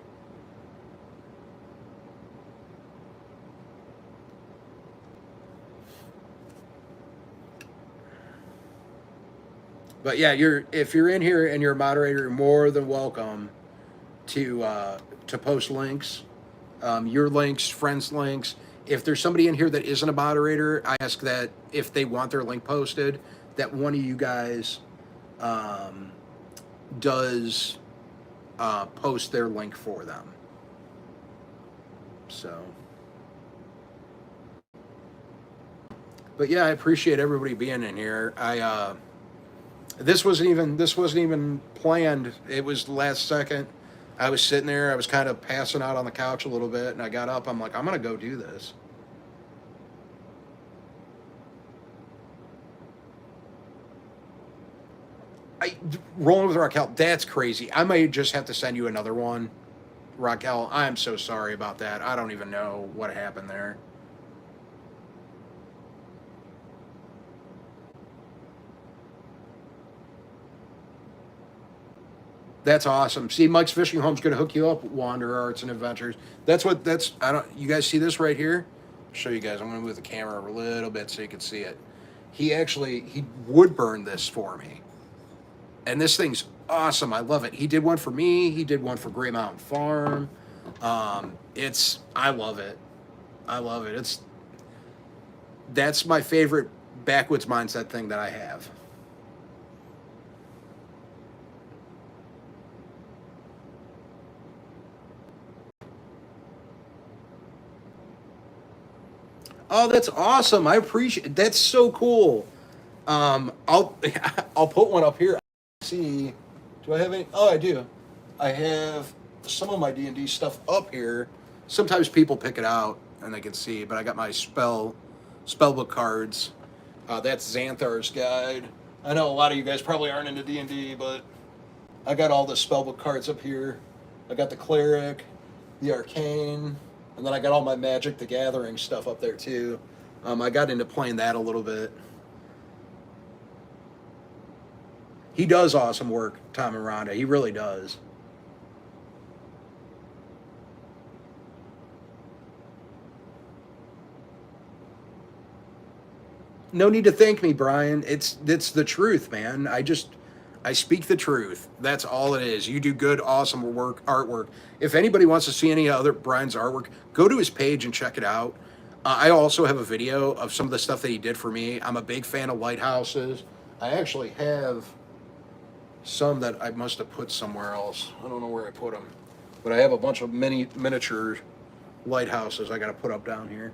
But yeah, if you're in here and you're a moderator, you're more than welcome to post links, your links, friends' links. If there's somebody in here that isn't a moderator, I ask that if they want their link posted, that one of you guys does post their link for them. So, but yeah, I appreciate everybody being in here. This wasn't even planned. It was last second. I was sitting there. I was kind of passing out on the couch a little bit, and I got up. I'm like, I'm going to go do this. Rolling with Raquel, that's crazy. I might just have to send you another one. Raquel, I'm so sorry about that. I don't even know what happened there. That's awesome. See, Mike's Fishing Home's going to hook you up, Wanderer Arts and Adventures. You guys see this right here? I'll show you guys. I'm going to move the camera a little bit so you can see it. He wood burned this for me. And this thing's awesome. I love it. He did one for me. He did one for Gray Mountain Farm. I love it. I love it. That's my favorite backwoods mindset thing that I have. Oh, that's awesome. I appreciate it. That's so cool. I'll put one up here. See, do I have any? Oh, I do. I have some of my D&D stuff up here. Sometimes people pick it out. and they can see, but I got my spellbook cards. That's Xanthar's Guide. I know a lot of you guys probably aren't into D&D, but I got all the spellbook cards up here. I got the Cleric, the Arcane, and then I got all my Magic the Gathering stuff up there too. I got into playing that a little bit. He does awesome work, Tom and Rhonda. He really does. No need to thank me, Brian. It's the truth, man. I speak the truth. That's all it is. You do good, awesome artwork. If anybody wants to see any other Brian's artwork, go to his page and check it out. I also have a video of some of the stuff that he did for me. I'm a big fan of lighthouses. I actually have some that I must have put somewhere else. I don't know where I put them, but I have a bunch of miniature lighthouses I got to put up down here.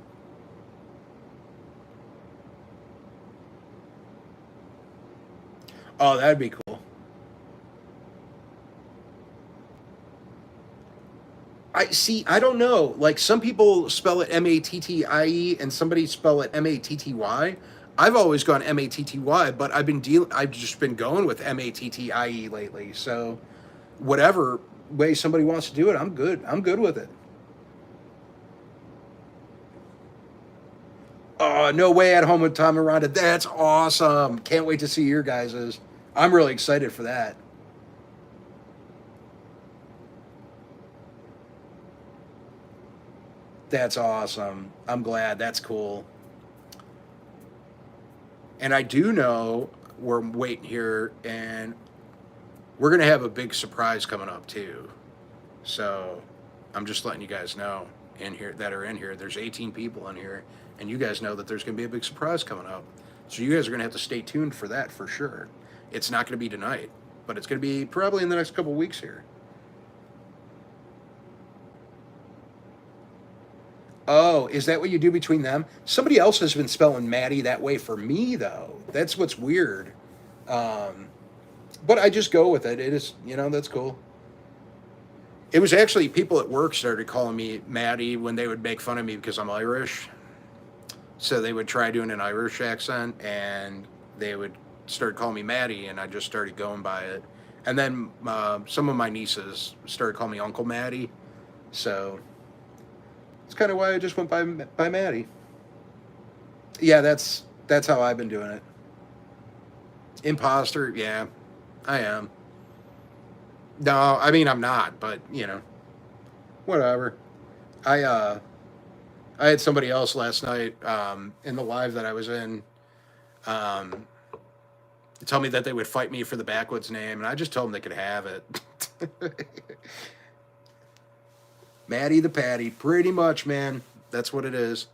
Oh, that'd be cool. I see. I don't know. Like some people spell it Mattie, and somebody spell it Matty. I've always gone Matty, but I've just been going with Mattie lately. So, whatever way somebody wants to do it, I'm good. I'm good with it. Oh, no way at home with Tom and Rhonda. That's awesome. Can't wait to see your guys's. I'm really excited for that. That's awesome. I'm glad. That's cool. And I do know we're waiting here, and we're going to have a big surprise coming up, too. So I'm just letting you guys know in here that are in here. There's 18 people in here, and you guys know that there's going to be a big surprise coming up. So you guys are going to have to stay tuned for that for sure. It's not going to be tonight, but it's going to be probably in the next couple weeks here. Oh, is that what you do between them? Somebody else has been spelling Maddie that way for me, though. That's what's weird. Um, but I just go with it. It is, that's cool. It was actually people at work started calling me Maddie when they would make fun of me because I'm Irish. So they would try doing an Irish accent, and they would start calling me Maddie, and I just started going by it. And then some of my nieces started calling me Uncle Maddie. So it's kind of why I just went by Maddie. Yeah, that's how I've been doing it. Imposter, yeah, I am. No, I mean I'm not, but whatever. I I had somebody else last night in the live that I was in um, tell me that they would fight me for the backwoods name, and I just told them they could have it. Maddie the Patty, pretty much, man. That's what it is.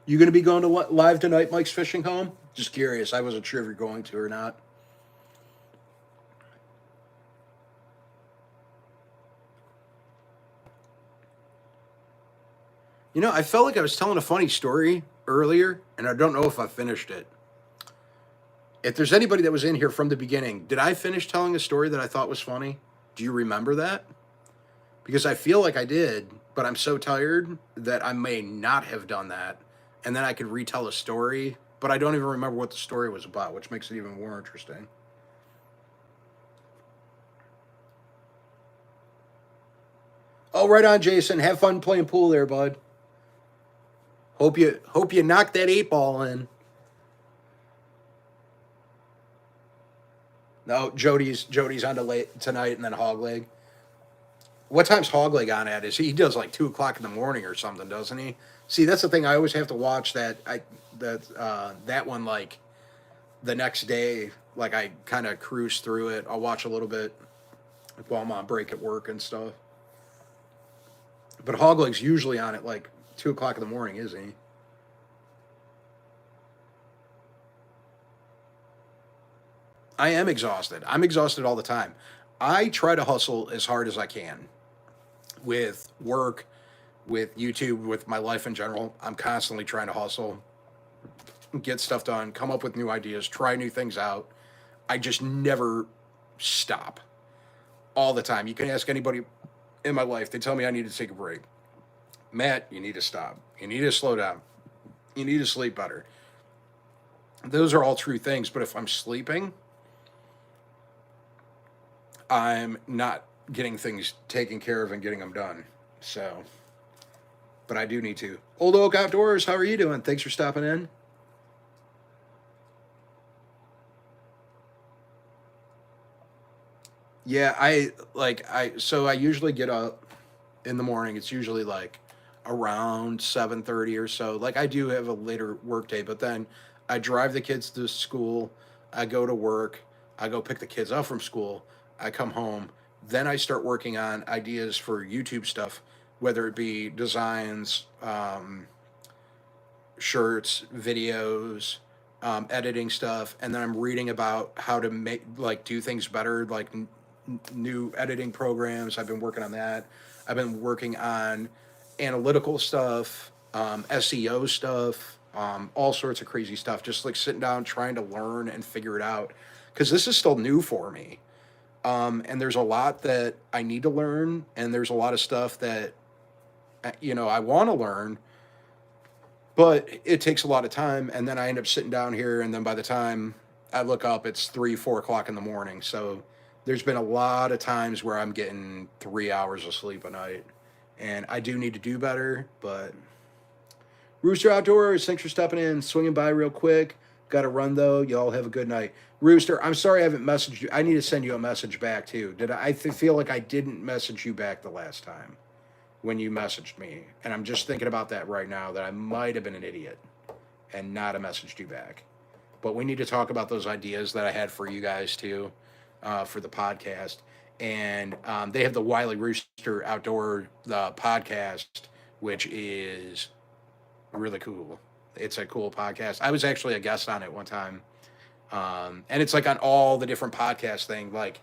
You going to be going to live tonight, Mike's Fishing Home? Just curious. I wasn't sure if you're going to or not. I felt like I was telling a funny story earlier, and I don't know if I finished it. If there's anybody that was in here from the beginning, did I finish telling a story that I thought was funny? Do you remember that? Because I feel like I did, but I'm so tired that I may not have done that. And then I could retell a story, but I don't even remember what the story was about, which makes it even more interesting. Oh, right on, Jason. Have fun playing pool there, bud. Hope you knock that 8 ball in. No, Jody's on to late tonight, and then Hogleg. What time's Hogleg on at? He does like 2 o'clock in the morning or something, doesn't he? See, that's the thing. I always have to watch that one like the next day. Like I kind of cruise through it. I'll watch a little bit while I'm on break at work and stuff. But Hogleg's usually on at like 2 o'clock in the morning, isn't he? I am exhausted. I'm exhausted all the time. I try to hustle as hard as I can with work, with YouTube, with my life in general. I'm constantly trying to hustle. get stuff done, come up with new ideas, try new things out. I just never stop all the time. You can ask anybody in my life, they tell me I need to take a break. Matt, you need to stop. You need to slow down. You need to sleep better. Those are all true things, but if I'm sleeping, I'm not getting things taken care of and getting them done. So, but I do need to. Old Oak Outdoors, how are you doing? Thanks for stopping in. Yeah, so I usually get up in the morning. It's usually like around 7:30 or so. Like I do have a later work day, but then I drive the kids to school, I go to work, I go pick the kids up from school, I come home, then I start working on ideas for YouTube stuff, whether it be designs, shirts, videos, editing stuff, and then I'm reading about how to make like do things better, like new editing programs. I've been working on that. I've been working on analytical stuff, SEO stuff, all sorts of crazy stuff. Just like sitting down, trying to learn and figure it out, because this is still new for me. And there's a lot that I need to learn, and there's a lot of stuff that I want to learn, but it takes a lot of time, and then I end up sitting down here, and then by the time I look up, it's 3, 4 o'clock in the morning. So there's been a lot of times where I'm getting 3 hours of sleep a night, and I do need to do better. But Rooster Outdoors, thanks for stopping in, swinging by real quick. Got to run though. Y'all have a good night. Rooster, I'm sorry I haven't messaged you. I need to send you a message back too. Did I feel like I didn't message you back the last time when you messaged me, and I'm just thinking about that right now, that I might have been an idiot and not have messaged you back. But we need to talk about those ideas that I had for you guys too, for the podcast. And they have the Wiley Rooster Outdoor podcast, which is really cool. It's a cool podcast. I was actually a guest on it one time. And it's like on all the different podcast things, like,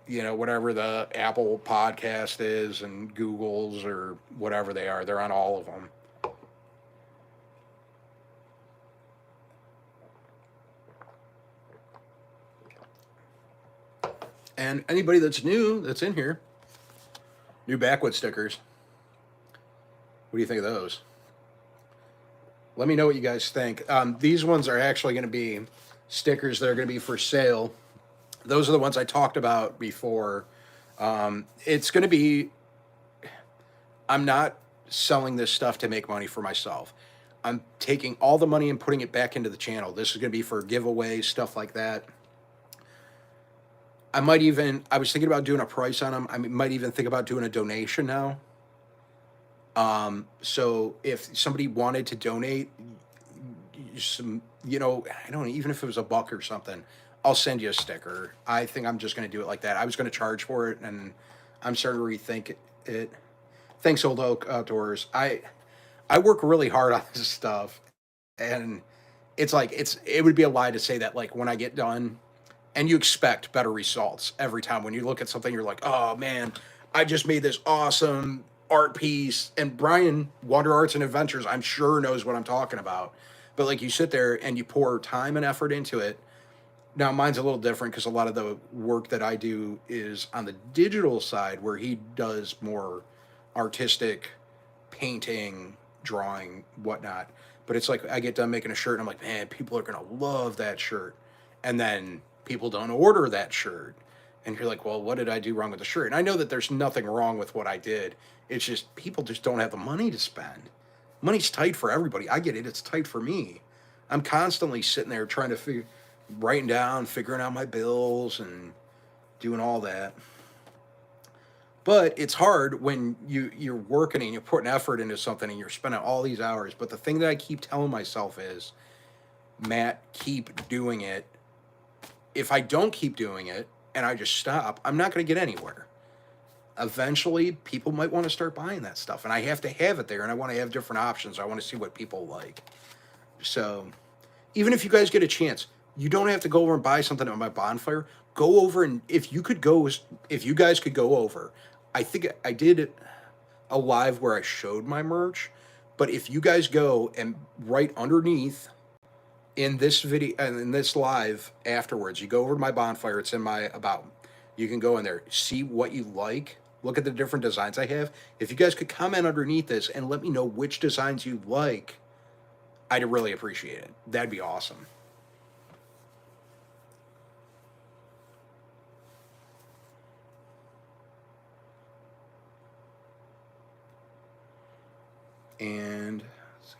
whatever the Apple podcast is and Google's or whatever they are, they're on all of them. And anybody that's new, that's in here, new Backwood stickers. What do you think of those? Let me know what you guys think. These ones are actually going to be stickers that are going to be for sale. Those are the ones I talked about before. It's going to be, I'm not selling this stuff to make money for myself. I'm taking all the money and putting it back into the channel. This is going to be for giveaways, stuff like that. I was thinking about doing a price on them. I might even think about doing a donation now. So if somebody wanted to donate some, I don't know, even if it was $1 or something, I'll send you a sticker. I think I'm just going to do it like that. I was going to charge for it, and I'm starting to rethink it. Thanks, Old Oak Outdoors. I work really hard on this stuff, and it would be a lie to say that like when I get done, and you expect better results every time. When you look at something, you're like, oh man, I just made this awesome art piece. And Brian, Wander Arts and Adventures, I'm sure knows what I'm talking about. But like you sit there and you pour time and effort into it. Now mine's a little different because a lot of the work that I do is on the digital side, where he does more artistic painting, drawing, whatnot. But it's like I get done making a shirt and I'm like, man, people are going to love that shirt. And then people don't order that shirt. And you're like, well, what did I do wrong with the shirt? And I know that there's nothing wrong with what I did. It's just people just don't have the money to spend. Money's tight for everybody. I get it. It's tight for me. I'm constantly sitting there trying to writing down, figuring out my bills and doing all that. But it's hard when you're working and you're putting effort into something and you're spending all these hours. But the thing that I keep telling myself is, Matt, keep doing it. If I don't keep doing it and I just stop, I'm not going to get anywhere. Eventually, people might want to start buying that stuff, and I have to have it there, and I want to have different options. I want to see what people like. So, even if you guys get a chance, you don't have to go over and buy something at my bonfire. Go over, and if you guys could go over, I think I did a live where I showed my merch, but if you guys go and right underneath in this video and in this live afterwards, you go over to my bonfire. It's in my about. You can go in there, see what you like. Look at the different designs I have. If you guys could comment underneath this and let me know which designs you like, I'd really appreciate it. That'd be awesome. And let's see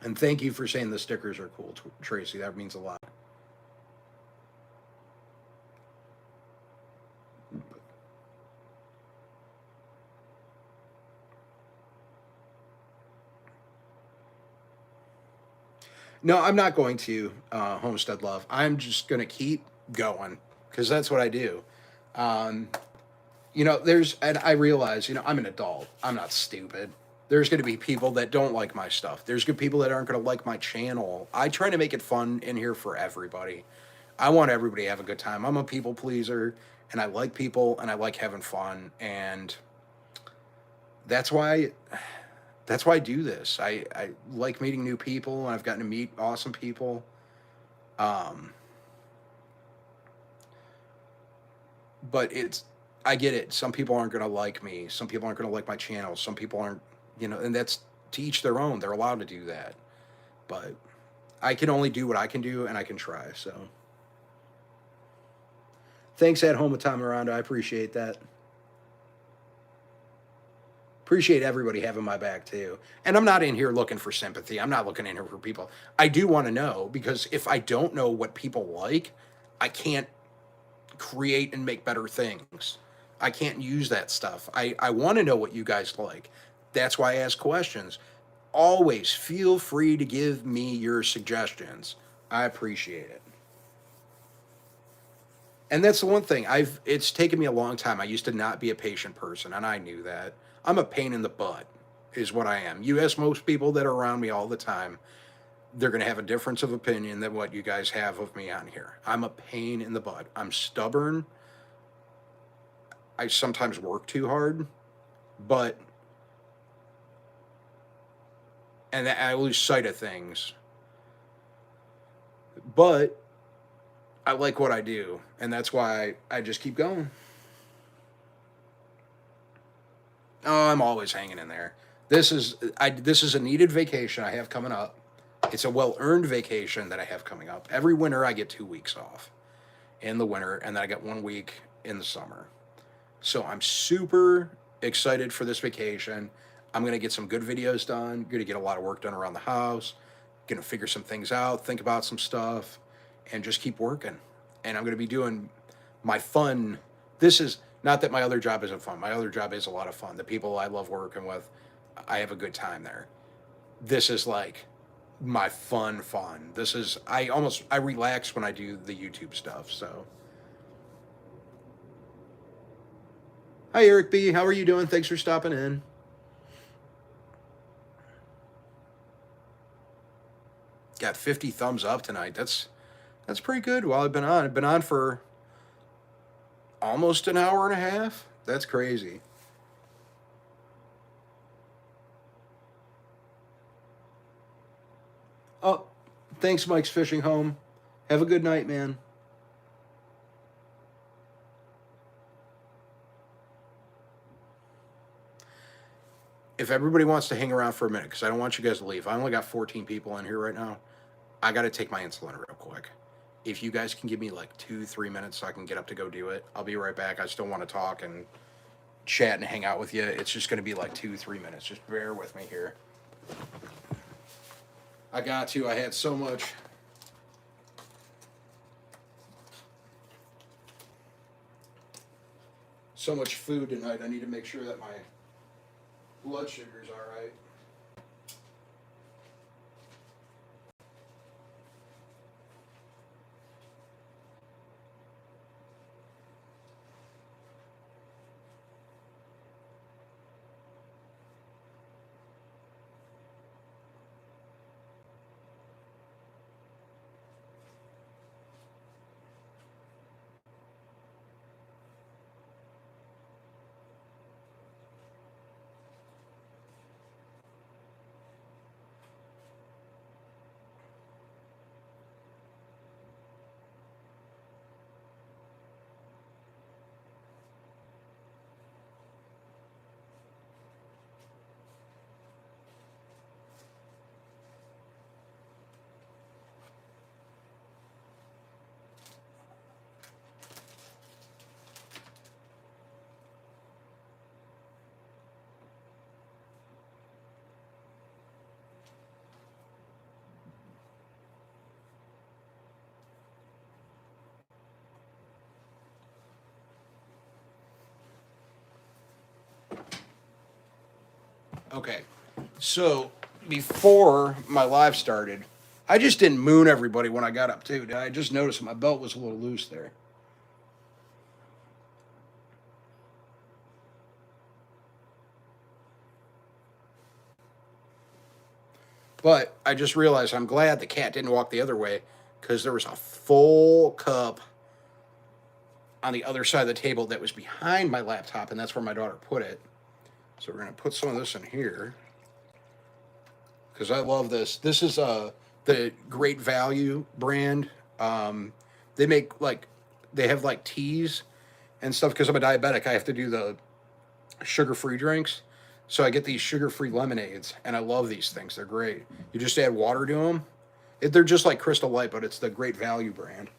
here. And thank you for saying the stickers are cool, Tracy. That means a lot. No, I'm not going to Homestead Love. I'm just going to keep going because that's what I do. Um, and I realize, I'm an adult. I'm not stupid. There's going to be people that don't like my stuff. There's good people that aren't going to like my channel. I try to make it fun in here for everybody. I want everybody to have a good time. I'm a people pleaser, and I like people, and I like having fun, and that's why I do this. I like meeting new people, and I've gotten to meet awesome people. Um, but I get it. Some people aren't going to like me. Some people aren't going to like my channel. Some people aren't, and that's to each their own. They're allowed to do that. But I can only do what I can do, and I can try. So thanks at home with Tom Miranda. I appreciate that. Appreciate everybody having my back too. And I'm not in here looking for sympathy. I'm not looking in here for people. I do want to know because if I don't know what people like, I can't create and make better things. I can't use that stuff. I want to know what you guys like. That's why I ask questions. Always feel free to give me your suggestions. I appreciate it. And that's the one thing. It's taken me a long time. I used to not be a patient person, and I knew that. I'm a pain in the butt, is what I am. You ask most people that are around me all the time, they're going to have a difference of opinion than what you guys have of me on here. I'm a pain in the butt. I'm stubborn. I sometimes work too hard, and I lose sight of things. But I like what I do, and that's why I just keep going. Oh, I'm always hanging in there. This is a needed vacation I have coming up. It's a well-earned vacation that I have coming up. Every winter I get 2 weeks off in the winter, and then I get 1 week in the summer. So I'm super excited for this vacation. I'm going to get some good videos done. Going to get a lot of work done around the house. Going to figure some things out, think about some stuff, and just keep working. And I'm going to be doing my fun. This is not that my other job isn't fun. My other job is a lot of fun. The people I love working with, I have a good time there. This is like my fun. This is, I relax when I do the YouTube stuff. So, hi, Eric B. How are you doing? Thanks for stopping in. Got 50 thumbs up tonight. That's pretty good while I've been on. I've been on for almost an hour and a half. That's crazy. Oh, thanks, Mike's Fishing Home. Have a good night, man. If everybody wants to hang around for a minute, because I don't want you guys to leave. I only got 14 people in here right now. I got to take my insulin real quick. If you guys can give me like 2-3 minutes so I can get up to go do it, I'll be right back. I still want to talk and chat and hang out with you. It's just going to be like 2-3 minutes. Just bear with me here. I got to. I had so much food tonight. I need to make sure that my blood sugar's all right. Okay. So before my live started, I just didn't moon everybody when I got up too. I just noticed my belt was a little loose there. But I just realized I'm glad the cat didn't walk the other way because there was a full cup on the other side of the table that was behind my laptop, and that's where my daughter put it. So we're gonna put some of this in here because I love this. This is the Great Value brand. They make like they have like teas and stuff because I'm a diabetic. I have to do the sugar-free drinks, so I get these sugar-free lemonades, and I love these things. They're great. You just add water to them. They're just like Crystal Light, but it's the Great Value brand.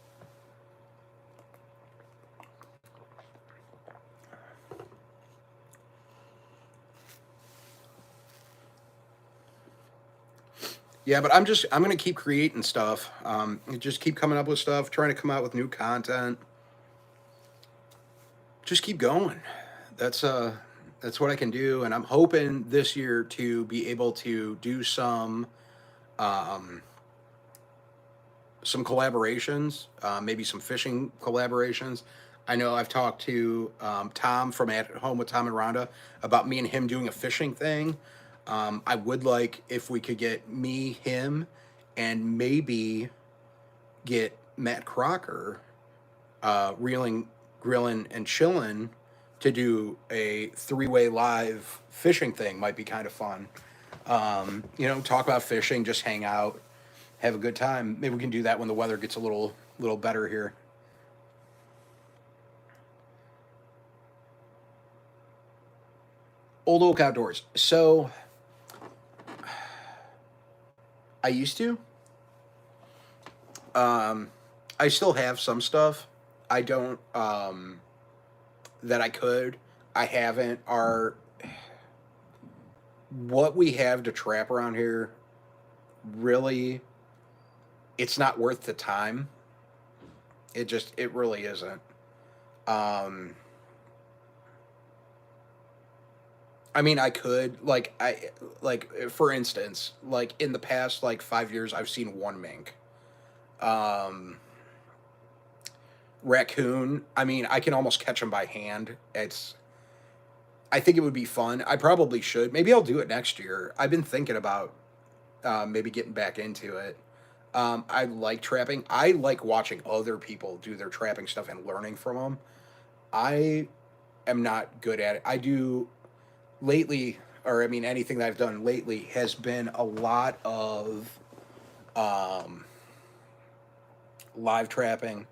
Yeah, but I'm gonna keep creating stuff. Just keep coming up with stuff, trying to come out with new content. Just keep going. That's uh that's what I can do, and I'm hoping this year to be able to do um, some collaborations, maybe some fishing collaborations. I know I've talked to Tom from At Home with Tom and Rhonda about me and him doing a fishing thing. I would like if we could get me, him, and maybe get Matt Crocker reeling, grilling, and chilling to do a three-way live fishing thing. Might be kind of fun. Talk about fishing, just hang out, have a good time. Maybe we can do that when the weather gets a little better here. Old Oak Outdoors. So I used to. Um, I still have some stuff. I don't that I could. I haven't. Our what we have to trap around here really, it's not worth the time. It really isn't. Um, I mean, I could for instance, like in the past like 5 years, I've seen one mink. Um, Raccoon. I mean, I can almost catch them by hand. I think it would be fun. I probably should. Maybe I'll do it next year. I've been thinking about maybe getting back into it. I like trapping. I like watching other people do their trapping stuff and learning from them. I am not good at it. I do lately, or I mean, anything that I've done lately has been a lot of um, live trapping.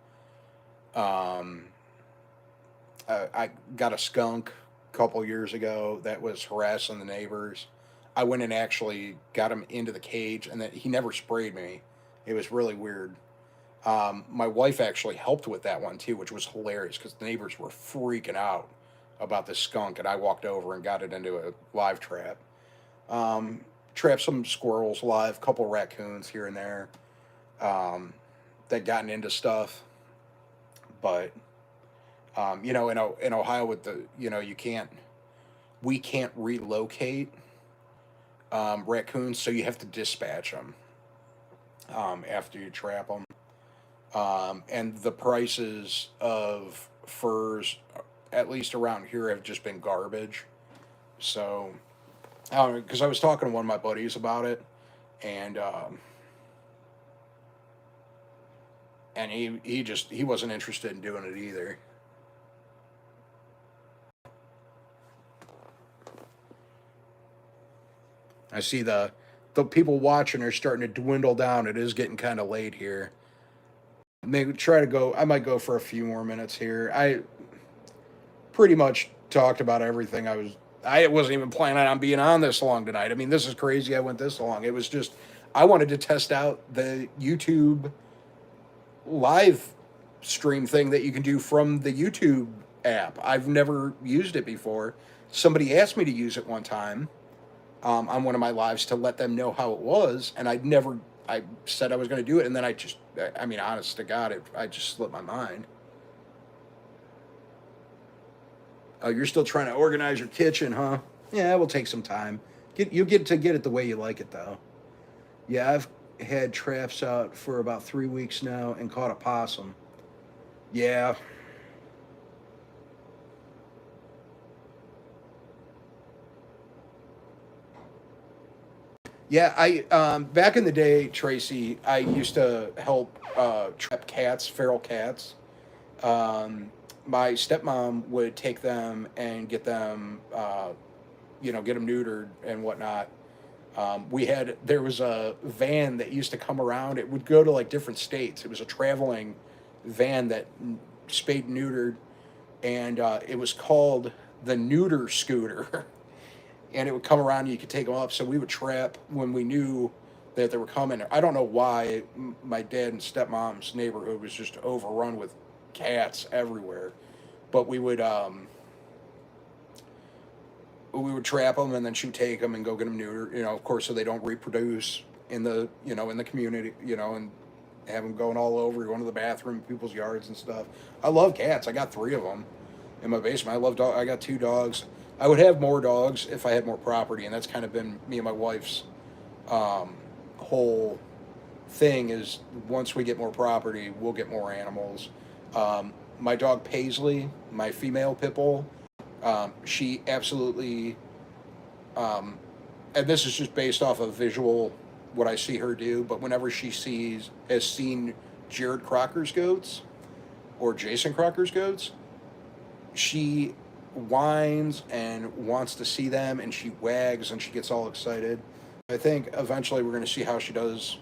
Um, I got a skunk a couple years ago that was harassing the neighbors. I went and actually got him into the cage, and that he never sprayed me. It was really weird. My wife actually helped with that one too, which was hilarious because the neighbors were freaking out about this skunk, and I walked over and got it into a live trap. Um, Trapped some squirrels live, couple raccoons here and there um, that gotten into stuff, but in Ohio with the we can't relocate raccoons, so you have to dispatch them after you trap them. And the prices of furs, at least around here, have just been garbage. So, because I was talking to one of my buddies about it, and he wasn't interested in doing it either. I see the people watching are starting to dwindle down. It is getting kind of late here. Maybe try to go. I might go for a few more minutes here. I pretty much talked about everything. I wasn't even planning on being on this long tonight. I mean, this is crazy. I went this long. It was just I wanted to test out the YouTube live stream thing that you can do from the YouTube app. I've never used it before. Somebody asked me to use it one time on one of my lives to let them know how it was, and I said I was going to do it, and then I mean, honest to God, I just slipped my mind. Oh, you're still trying to organize your kitchen, huh? Yeah, it will take some time. You get to get it the way you like it, though. Yeah, I've had traps out for about 3 weeks now and caught a possum. Yeah, yeah. I back in the day, Tracy, I used to help trap cats, feral cats. My stepmom would take them and get them, get them neutered and whatnot. There was a van that used to come around. It would go to like different states. It was a traveling van that spayed and neutered, and it was called the neuter scooter. And it would come around and you could take them up. So we would trap when we knew that they were coming. I don't know why my dad and stepmom's neighborhood was just overrun with cats everywhere, but we would trap them and then she'd take them and go get them neutered, of course, so they don't reproduce in the community, and have them going all over, going to the bathroom, people's yards and stuff. I love cats. I got 3 of them in my basement. I love dog. I got 2 dogs. I would have more dogs if I had more property, and that's kind of been me and my wife's whole thing is once we get more property, we'll get more animals. My dog Paisley, my female pit bull, she absolutely, and this is just based off of visual, what I see her do, but whenever has seen Jared Crocker's goats or Jason Crocker's goats, she whines and wants to see them and she wags and she gets all excited. I think eventually we're going to see how she does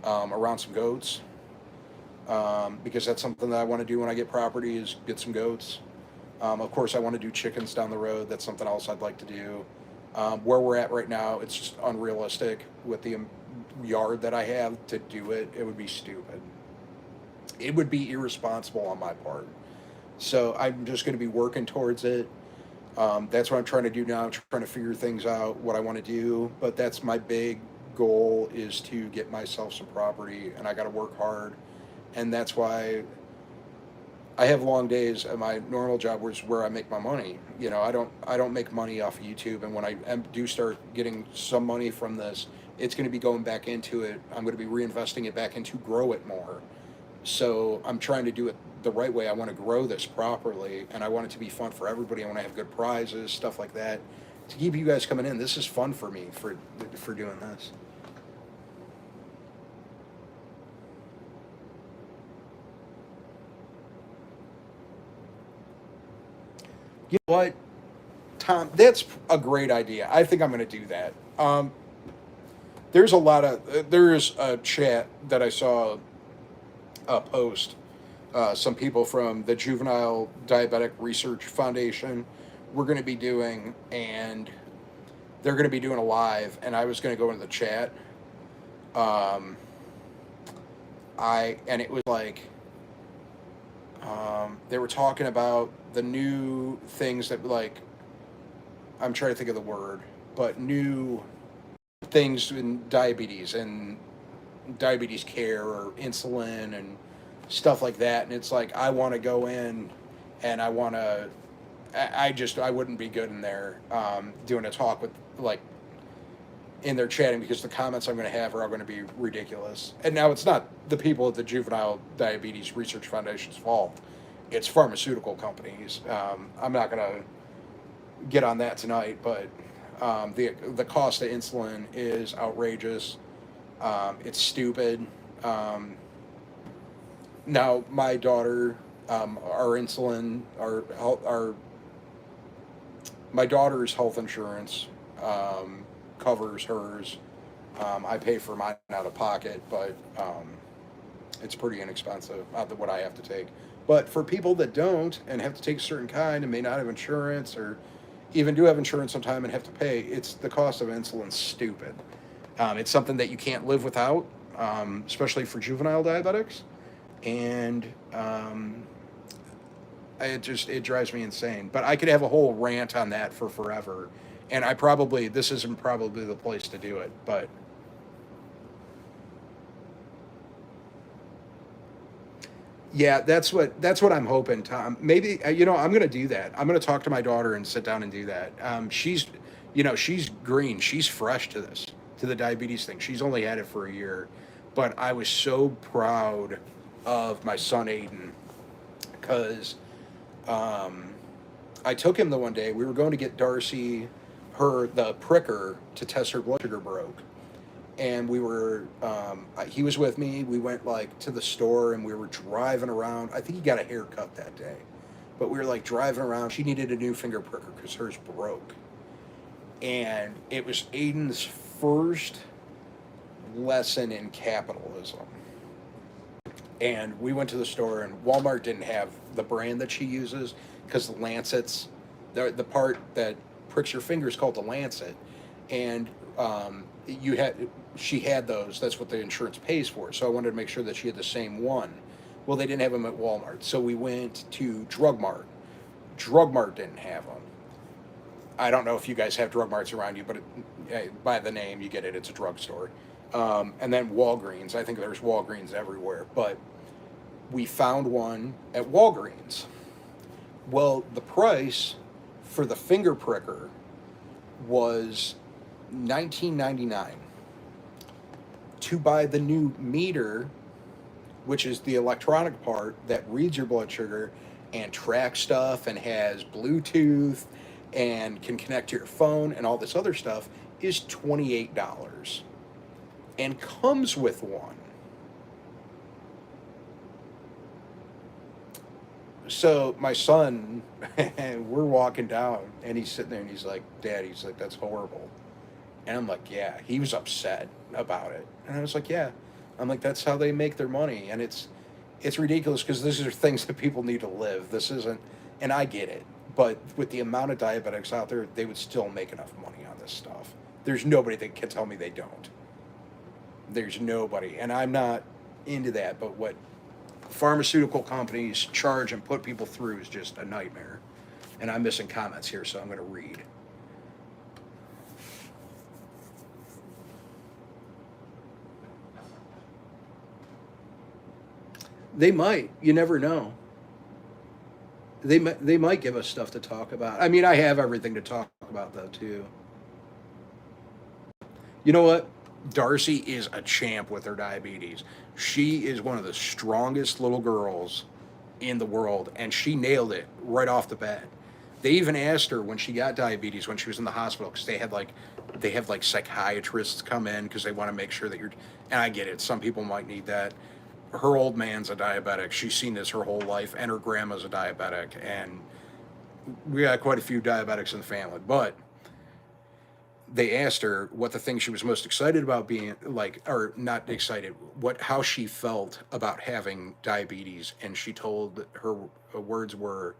around some goats, because that's something that I want to do when I get property is get some goats. Of course, I want to do chickens down the road. That's something else I'd like to do. Where we're at right now, it's just unrealistic with the yard that I have to do it. It would be stupid. It would be irresponsible on my part. So I'm just going to be working towards it. That's what I'm trying to do now, trying to figure things out, what I want to do. But that's my big goal is to get myself some property, and I got to work hard. And that's why I have long days at my normal job, where I make my money. I don't make money off of YouTube, and when I do start getting some money from this, it's going to be going back into it. I'm going to be reinvesting it back into grow it more. So I'm trying to do it the right way. I want to grow this properly, and I want it to be fun for everybody. I want to have good prizes, stuff like that, to keep you guys coming in. This is fun for me for doing this. You know what, Tom? That's a great idea. I think I'm going to do that. There's a chat that I saw post. Some people from the Juvenile Diabetic Research Foundation we're going to be doing, and they're going to be doing a live, and I was going to go into the chat. Um, and it was like, they were talking about the new things that, like, I'm trying to think of the word, but new things in diabetes and diabetes care or insulin and stuff like that. And it's like, I want to go in and I wouldn't be good in there doing a talk with, like, in there chatting, because the comments I'm going to have are all going to be ridiculous. And now it's not the people at the Juvenile Diabetes Research Foundation's fault. It's pharmaceutical companies. I'm not going to get on that tonight, but the cost of insulin is outrageous. It's stupid. Now my daughter, my daughter's health insurance covers hers. I pay for mine out of pocket, but it's pretty inexpensive, not what I have to take. But for people that don't and have to take a certain kind and may not have insurance, or even do have insurance sometime and have to pay, it's the cost of insulin stupid. It's something that you can't live without, especially for juvenile diabetics, and it drives me insane. But I could have a whole rant on that for forever, and this isn't probably the place to do it, but yeah, that's what I'm hoping, Tom. Maybe I'm going to do that. I'm going to talk to my daughter and sit down and do that. You know, she's green. She's fresh to this, to the diabetes thing. She's only had it for a year. But I was so proud of my son Aiden because I took him the one day. We were going to get Darcy the pricker to test her blood sugar broke. And we were, he was with me. We went like to the store and we were driving around. I think he got a haircut that day. But we were like driving around. She needed a new finger pricker because hers broke. And it was Aiden's first lesson in capitalism. And we went to the store, and Walmart didn't have the brand that she uses because the lancets, the part that pricks your finger is called the lancet, and you had she had those. That's what the insurance pays for. So I wanted to make sure that she had the same one. Well, they didn't have them at Walmart, so we went to Drug Mart. Drug Mart didn't have them. I don't know if you guys have drug marts around you, but by the name, you get it. It's a drugstore. And then Walgreens. I think there's Walgreens everywhere. But we found one at Walgreens. Well, the price for the finger pricker was $19.99. To buy the new meter, which is the electronic part that reads your blood sugar and tracks stuff and has Bluetooth and can connect to your phone and all this other stuff, is $28 and comes with one. So my son, we're walking down and he's sitting there and he's like, Dad, he's like, that's horrible. And I'm like, yeah, he was upset about it. And I was like, yeah. I'm like, that's how they make their money. And it's ridiculous because these are things that people need to live. This isn't, and I get it. But with the amount of diabetics out there, they would still make enough money on this stuff. There's nobody that can tell me they don't. There's nobody. And I'm not into that. But what pharmaceutical companies charge and put people through is just a nightmare. And I'm missing comments here, so I'm going to read. They might. You never know. They might give us stuff to talk about. I mean, I have everything to talk about though too. You know what? Darcy is a champ with her diabetes. She is one of the strongest little girls in the world, and she nailed it right off the bat. They even asked her when she got diabetes when she was in the hospital because they have like psychiatrists come in because they want to make sure that you're. And I get it. Some people might need that. Her old man's a diabetic. She's seen this her whole life, and her grandma's a diabetic, and we got quite a few diabetics in the family. But they asked her what the thing she was most excited about being like, or not excited, how she felt about having diabetes, and she told her words were,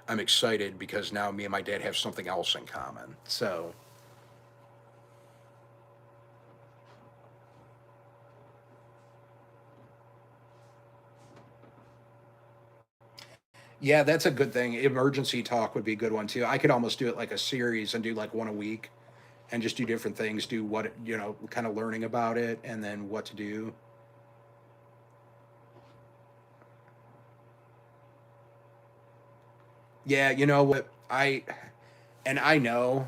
"I'm excited because now me and my dad have something else in common." So. Yeah, that's a good thing. Emergency talk would be a good one too. I could almost do it like a series and do like one a week and just do different things, do what, kind of learning about it and then what to do. Yeah, you know what? I know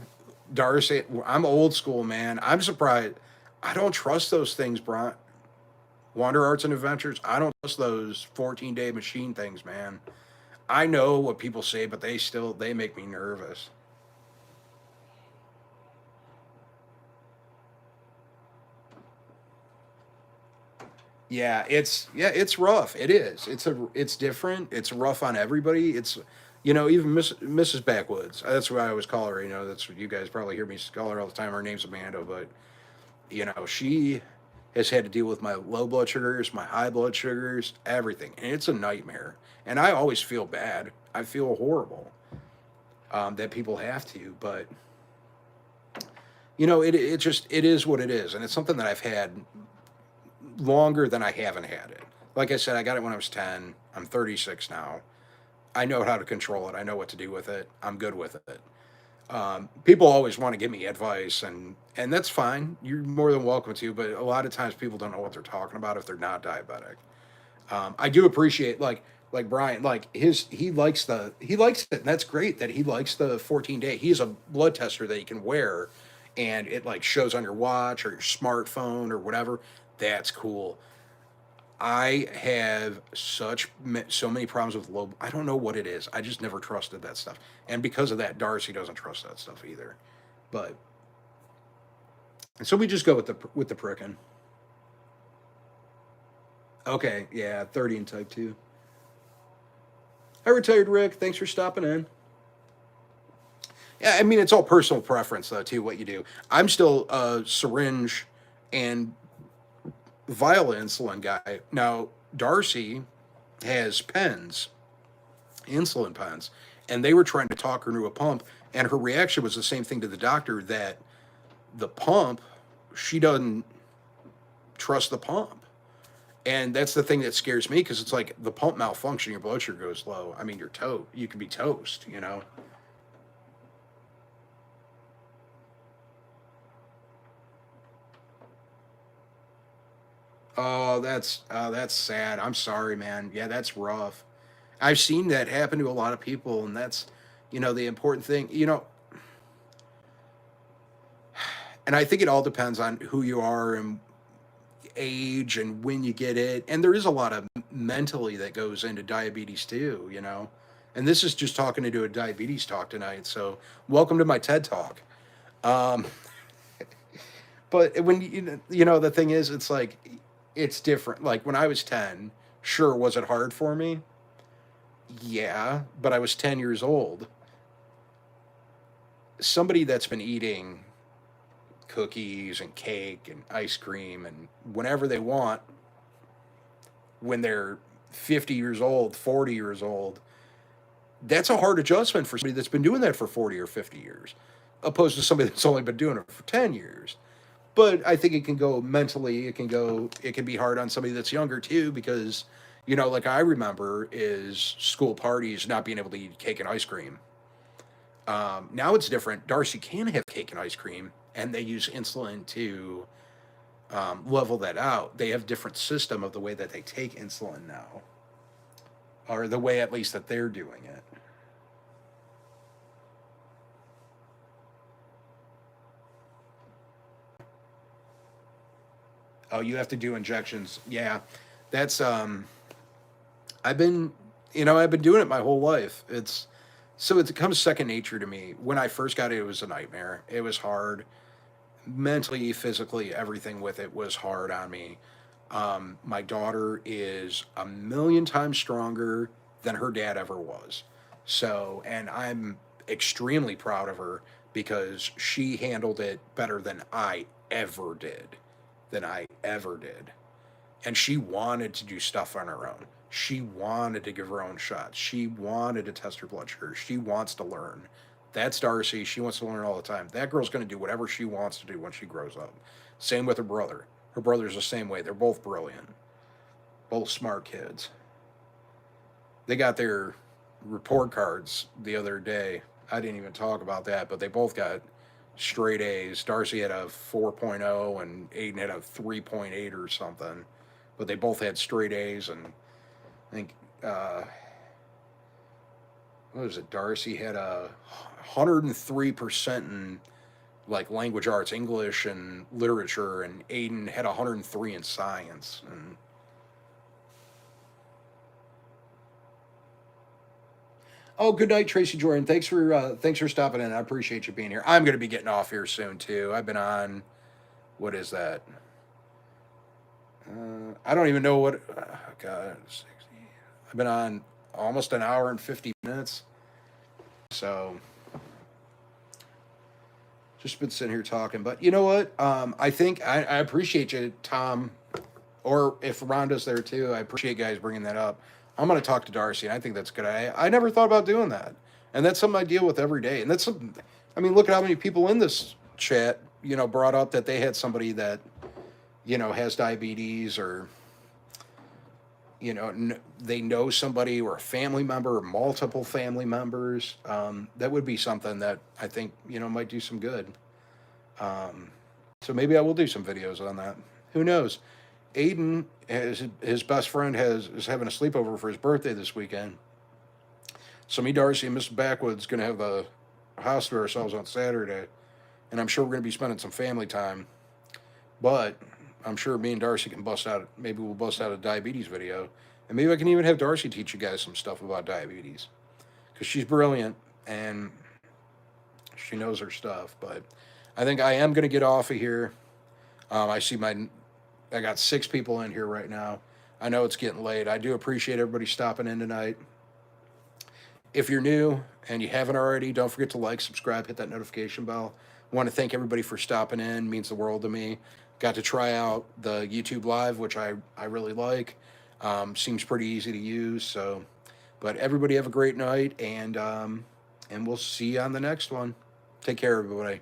Darcy, I'm old school, man. I'm surprised. I don't trust those things, Brian. Wander Arts and Adventures. I don't trust those 14-day machine things, man. I know what people say, but they make me nervous. Yeah, it's rough. It is. It's different. It's rough on everybody. It's even Mrs. Backwoods. That's what I always call her. That's what you guys probably hear me call her all the time. Her name's Amanda, but she has had to deal with my low blood sugars, my high blood sugars, everything, and it's a nightmare. And I always feel bad. I feel horrible that people have to, but it is what it is, and it's something that I've had longer than I haven't had it. Like I said, I got it when I was 10. I'm 36 now. I know how to control it. I know what to do with it. I'm good with it. People always want to give me advice, and that's fine. You're more than welcome to. But a lot of times, people don't know what they're talking about if they're not diabetic. I do appreciate like Like Brian, like he likes it, and that's great that he likes the 14-day. He has a blood tester that he can wear, and it like shows on your watch or your smartphone or whatever. That's cool. I have so many problems with low. I don't know what it is. I just never trusted that stuff, and because of that, Darcy doesn't trust that stuff either. But so we just go with the pricking. Okay, yeah, 30 and type 2. Hi, retired Rick. Thanks for stopping in. Yeah, I mean, it's all personal preference, though, too, what you do. I'm still a syringe and vial insulin guy. Now, Darcy has pens, insulin pens, and they were trying to talk her into a pump, and her reaction was the same thing to the doctor that the pump, she doesn't trust the pump. And that's the thing that scares me because it's like the pump malfunction, your blood sugar goes low. I mean, you can be toast, you know? Oh, that's sad. I'm sorry, man. Yeah, that's rough. I've seen that happen to a lot of people, and that's, the important thing. And I think it all depends on who you are and age and when you get it. And there is a lot of mentally that goes into diabetes too. And this is just talking to do a diabetes talk tonight. So welcome to my TED talk. Um, but when the thing is, it's like it's different. Like when I was 10, sure, was it hard for me? Yeah, but I was 10 years old. Somebody that's been eating cookies and cake and ice cream and whenever they want when they're 50 years old, 40 years old, that's a hard adjustment for somebody that's been doing that for 40 or 50 years, opposed to somebody that's only been doing it for 10 years. But I think it can go mentally, it can be hard on somebody that's younger too, because, like I remember is school parties not being able to eat cake and ice cream. Now it's different. Darcy can have cake and ice cream, and they use insulin to level that out. They have different system of the way that they take insulin now, or the way at least that they're doing it. Oh, you have to do injections. Yeah, that's I've been doing it my whole life. So it becomes second nature to me. When I first got it, it was a nightmare. It was hard mentally, physically, everything with it was hard on me. My daughter is a million times stronger than her dad ever was. So, and I'm extremely proud of her because she handled it better than I ever did. Than I ever did. And she wanted to do stuff on her own. She wanted to give her own shots. She wanted to test her blood sugar. She wants to learn. That's Darcy. She wants to learn all the time. That girl's going to do whatever she wants to do when she grows up. Same with her brother. Her brother's the same way. They're both brilliant, both smart kids. They got their report cards the other day. I didn't even talk about that, but they both got straight A's. Darcy had a 4.0 and Aiden had a 3.8 or something. But they both had straight A's, and I think what was it? Darcy had a 103% in like language arts, English and literature, and Aiden had 103 in science. And oh, good night, Tracy Jordan. Thanks for stopping in. I appreciate you being here. I'm going to be getting off here soon too. I've been on. What is that? I don't even know what. God, 60. I've been on almost an hour and 50 minutes. So just been sitting here talking. But you know what? I think I appreciate you, Tom, or if Rhonda's there too. I appreciate you guys bringing that up. I'm going to talk to Darcy, and I think that's good. I never thought about doing that, and that's something I deal with every day. And that's something. I mean, look at how many people in this chat, brought up that they had somebody that, has diabetes, or they know somebody or a family member or multiple family members. That would be something that I think might do some good. So maybe I will do some videos on that. Who knows? Aiden, his best friend is having a sleepover for his birthday this weekend. So me, Darcy, and Mr. Backwoods going to have the house to ourselves on Saturday, and I'm sure we're going to be spending some family time. But I'm sure me and Darcy can bust out. Maybe we'll bust out a diabetes video, and maybe I can even have Darcy teach you guys some stuff about diabetes, because she's brilliant and she knows her stuff. But I think I am going to get off of here. I got 6 people in here right now. I know it's getting late. I do appreciate everybody stopping in tonight. If you're new and you haven't already, don't forget to like, subscribe, hit that notification bell. I want to thank everybody for stopping in. It means the world to me. Got to try out the YouTube Live, which I really like. Seems pretty easy to use. So, but everybody have a great night, and we'll see you on the next one. Take care, everybody.